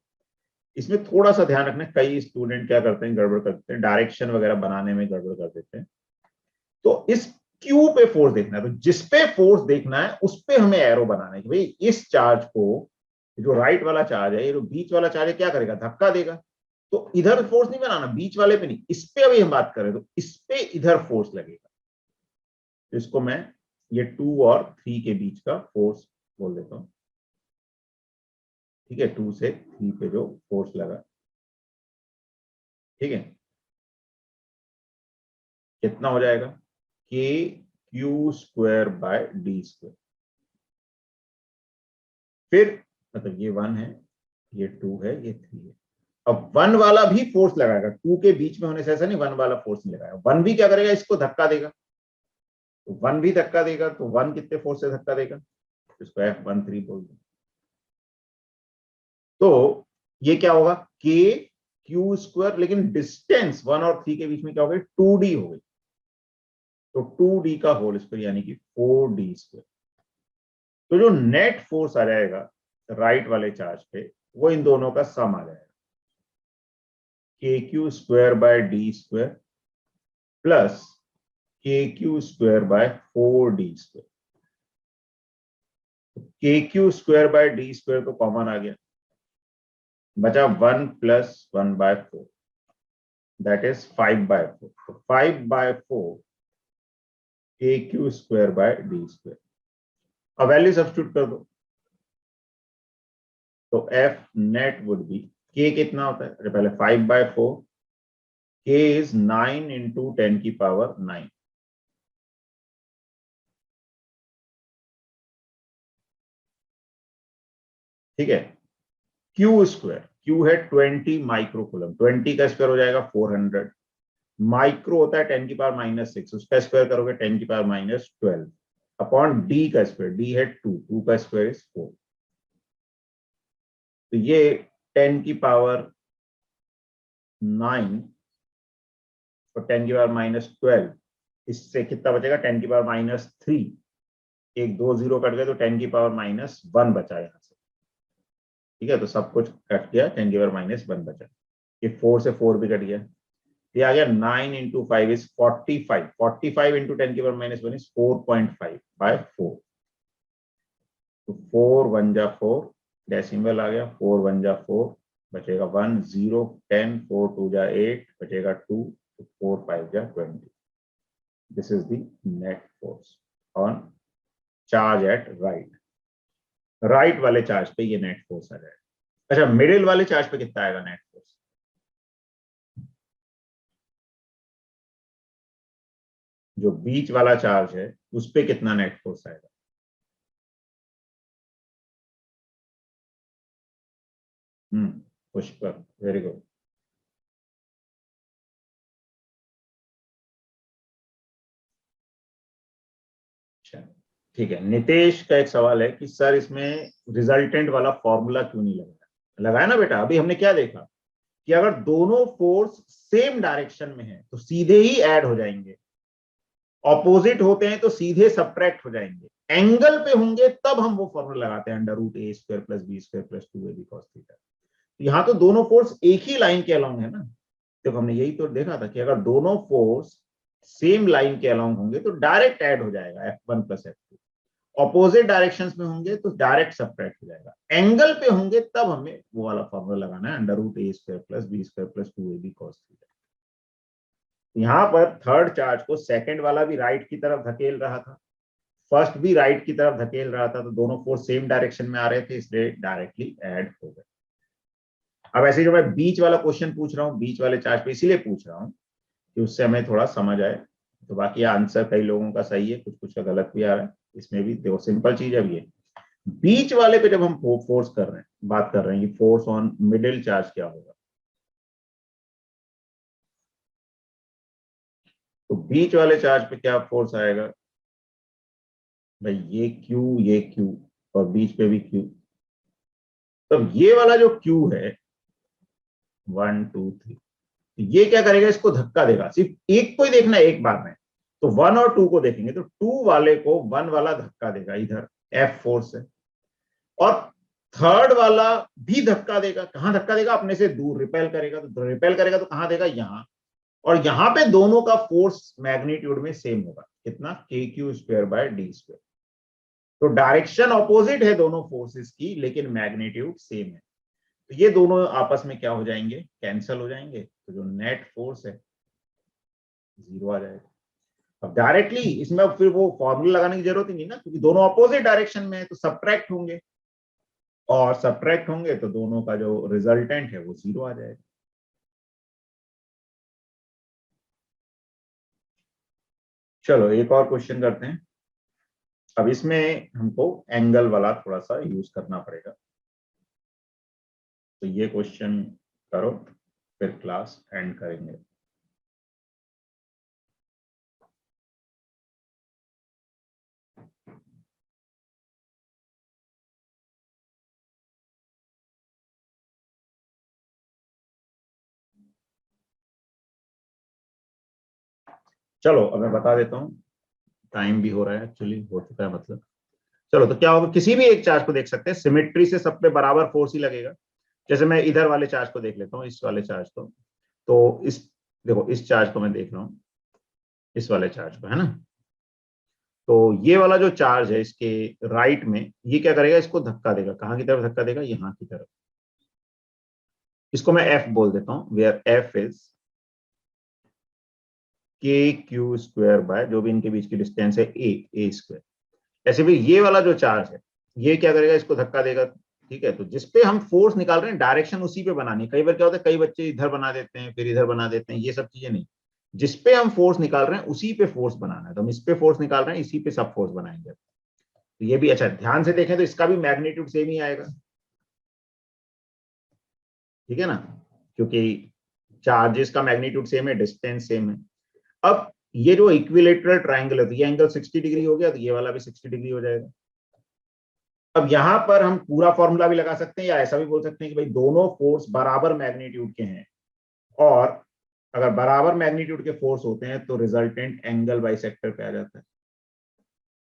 इसमें थोड़ा सा ध्यान रखना, कई स्टूडेंट क्या करते हैं, गड़बड़ करते हैं, डायरेक्शन वगैरह बनाने में गड़बड़ कर देते हैं। तो इस क्यू पे फोर्स देखना है, तो जिस पे फोर्स देखना है उस पे हमें एरो बनाना है कि भाई इस चार्ज को, जो राइट वाला चार्ज है, ये जो बीच वाला चार्ज है, क्या करेगा, धक्का देगा। तो इधर फोर्स नहीं बनाना, बीच वाले पे नहीं, इस पे अभी हम बात करें तो इस पे इधर फोर्स लगेगा। तो इसको मैं ये 2 और 3 के बीच का फोर्स बोल देता हूं। ठीक है, 2 से 3 पे जो फोर्स लगा, ठीक है, कितना हो जाएगा K Q square by D square. फिर मतलब ये 1 है, ये 2 है, ये 3 है। अब 1 वाला भी फोर्स लगाएगा, 2 के बीच में होने से ऐसा नहीं 1 वाला फोर्स नहीं लगाएगा, 1 भी क्या करेगा, इसको धक्का देगा। तो 1 भी धक्का देगा, तो 1 कितने फोर्स से धक्का देगा, इसको F13 बोल दो। तो ये क्या होगा, के क्यू स्क्वायर, लेकिन डिस्टेंस 1 और 3 के बीच में क्या हो गई, 2D हो गई। तो 2D का होल स्क्वायर यानी कि 4D स्क्वायर। तो जो नेट फोर्स आ जाएगा राइट वाले चार्ज पे, वो इन दोनों का सम आ जाएगा, K Q square by D square plus K Q square by 4D square. K Q square by D square तो कॉमन आ गया, बचा 1 प्लस 1/4, दैट इज 5/4। तो 5/4 के Q square by D square. अब वैल्यू सब्स्टिट्यूट कर दो, तो एफ नेट वुड बी, के कितना होता है, अरे पहले 5/4, के इज 9 इंटू 10 की पावर 9। ठीक है, क्यू स्क्वायर, क्यू है 20 माइक्रोकूलम, 20 का स्क्वायर हो जाएगा 400, माइक्रो होता है 10 की पावर -6, उसका स्क्वायर करोगे 10 की पावर -12 अपॉन डी का स्क्वायर, डी है 2, 2 का स्क्वायर इज 4। तो ये 10 की पावर 9 और 10 की पावर -12, इससे कितना बचेगा, 10 की पावर -3, एक 2 0 कट गए तो 10 की पावर -1 बचा यहाँ से। ठीक है, तो सब कुछ कट गया, 10 की पावर -1 बचा, ये 4 से 4 भी कट गया, ये आ गया 9 इंटू 5 इज 45, 45 इंटू 10 की पावर -1 इज 4.5/4। तो 4 1 जा 4, डेसिमल आ गया, 4 1 जा 4, बचेगा 1 0 10, 4 2 जा 8, बचेगा 2, 4 5 जा 20। This is the net force on charge at right. Right वाले चार्ज पे ये नेट फोर्स आ जाएगा। अच्छा, मिडिल वाले चार्ज पे कितना आएगा नेट फोर्स, जो बीच वाला चार्ज है उस पे कितना नेट फोर्स आएगा। Pushkar, very good. अच्छा, ठीक है, नितेश का एक सवाल है कि सर इसमें रिजल्टेंट वाला फॉर्मूला क्यों नहीं लगाया। लगाया ना बेटा, अभी हमने क्या देखा कि अगर दोनों फोर्स सेम डायरेक्शन में है तो सीधे ही ऐड हो जाएंगे, ऑपोजिट होते हैं तो सीधे सब्ट्रैक्ट हो जाएंगे, एंगल पे होंगे तब हम वो फॉर्मूला लगाते हैं √a² + b² + 2ab cos theta. यहाँ तो दोनों फोर्स एक ही लाइन के अलोंग है ना, देखो हमने यही तो देखा था कि अगर दोनों फोर्स सेम लाइन के अलोंग होंगे तो डायरेक्ट ऐड हो जाएगा F1 + F2, ऑपोजिट डायरेक्शंस में होंगे तो डायरेक्ट सब्ट्रैक्ट हो जाएगा, एंगल पे होंगे तब हमें वो वाला फॉर्मूला लगाना है √a² + b² + 2ab cos theta. यहाँ पर थर्ड चार्ज को सेकंड वाला भी राइट की तरफ धकेल रहा था, फर्स्ट भी राइट की तरफ धकेल रहा था, तो दोनों फोर्स सेम डायरेक्शन में आ रहे थे, इसलिए डायरेक्टली ऐड हो गए। अब ऐसे जो मैं बीच वाला क्वेश्चन पूछ रहा हूँ, बीच वाले चार्ज पे इसीलिए पूछ रहा हूँ कि उससे हमें थोड़ा समझ आए। तो बाकी आंसर कई लोगों का सही है, कुछ कुछ का गलत भी आ रहा है, इसमें भी देखो सिंपल चीज है। ये बीच वाले पे जब हम फोर्स कर रहे हैं, बात कर रहे हैं कि फोर्स ऑन मिडिल चार्ज क्या होगा, तो बीच वाले चार्ज पे क्या फोर्स आएगा भाई, ये Q और बीच पे भी Q। तो ये वाला जो Q है 1 2 3, ये क्या करेगा, इसको धक्का देगा, सिर्फ एक को ही देखना है एक बार में, तो 1 और 2 को देखेंगे तो 2 वाले को 1 वाला धक्का देगा, इधर F फोर्स है, और थर्ड वाला भी धक्का देगा, कहां धक्का देगा, अपने से दूर रिपेल करेगा, तो रिपेल करेगा तो कहां देगा, यहां, और यहां पे दोनों का फोर्स मैग्नीट्यूड में सेम होगा, कितना, KQ² / D²। तो डायरेक्शन ऑपोजिट है दोनों फोर्सेस की, लेकिन मैग्नीट्यूड सेम है, तो ये दोनों आपस में क्या हो जाएंगे, कैंसल हो जाएंगे, तो जो नेट फोर्स है 0 आ जाएगा। अब डायरेक्टली इसमें फिर वो फॉर्मूला लगाने की जरूरत ही नहीं ना, क्योंकि दोनों अपोजिट डायरेक्शन में है, तो सब्ट्रैक्ट होंगे, और सब्ट्रैक्ट होंगे तो दोनों का जो रिजल्टेंट है वो 0 आ जाएगा। चलो एक और क्वेश्चन करते हैं। अब इसमें हमको एंगल वाला थोड़ा सा यूज करना पड़ेगा, तो ये क्वेश्चन करो फिर क्लास एंड करेंगे। चलो अब मैं बता देता हूँ, टाइम भी हो रहा है, एक्चुअली हो चुका है मतलब। चलो तो क्या होगा, किसी भी एक चार्ज को देख सकते हैं, सिमेट्री से सब पे बराबर फोर्स ही लगेगा। जैसे मैं इधर वाले चार्ज को देख लेता हूँ, इस वाले चार्ज को, तो इस देखो इस चार्ज को मैं देख रहा हूँ, इस वाले चार्ज को, है ना। तो ये वाला जो चार्ज है इसके राइट में, ये क्या करेगा, इसको धक्का देगा। कहाँ की तरफ धक्का देगा, यहाँ की तरफ। इसको मैं एफ बोल देता हूँ, वेयर एफ इज के क्यू स्क्वायर बाय, जो भी इनके बीच की डिस्टेंस है, ए स्क्वायर। ऐसे भी ये वाला जो चार्ज है, ये क्या करेगा, इसको धक्का देगा। ठीक है, तो जिसपे हम फोर्स निकाल रहे हैं डायरेक्शन उसी पे बनानी है। कई बार क्या होता है, कई बच्चे इधर बना देते हैं फिर इधर बना देते हैं, ये सब चीजें नहीं। जिसपे हम फोर्स निकाल रहे हैं उसी पे फोर्स बनाना है। तो हम इस पे फोर्स निकाल रहे हैं, इसी पे सब फोर्स बनाएंगे। तो ये भी अच्छा ध्यान से देखें तो इसका भी मैग्नीट्यूड सेम ही आएगा, ठीक है ना, क्योंकि चार्जेस का मैग्नीट्यूड सेम है, डिस्टेंस सेम है। अब ये जो इक्विलेटरल ट्राइंगल है, तो ये एंगल 60 डिग्री हो गया, तो ये वाला भी 60 डिग्री हो जाएगा। अब यहां पर हम पूरा फॉर्मूला भी लगा सकते हैं, या ऐसा भी बोल सकते हैं कि भाई दोनों फोर्स बराबर मैग्नीट्यूड के हैं, और अगर बराबर मैग्नीट्यूड के फोर्स होते हैं तो रिजल्टेंट एंगल बाइसेक्टर पे आ जाता है।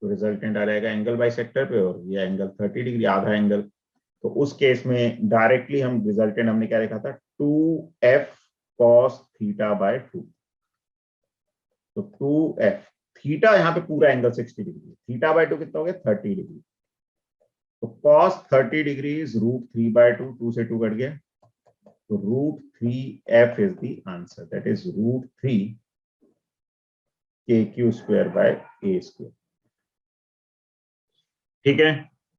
तो रिजल्टेंट आ जाएगा एंगल बाइसेक्टर पे, और ये एंगल 30 डिग्री, आधा एंगल। तो उस केस में डायरेक्टली हम रिजल्टेंट हमने क्या देखा था, 2f cos थीटा बाय 2। तो 2f, थीटा यहाँ पे पूरा एंगल 60 डिग्री, थीटा बाय 2 कितना हो गया, 30 डिग्री। तो cos 30 डिग्री इज √3/2, 2 से 2 कट गया, तो √3f is the answer, that is √3 kq² by a²। ठीक है।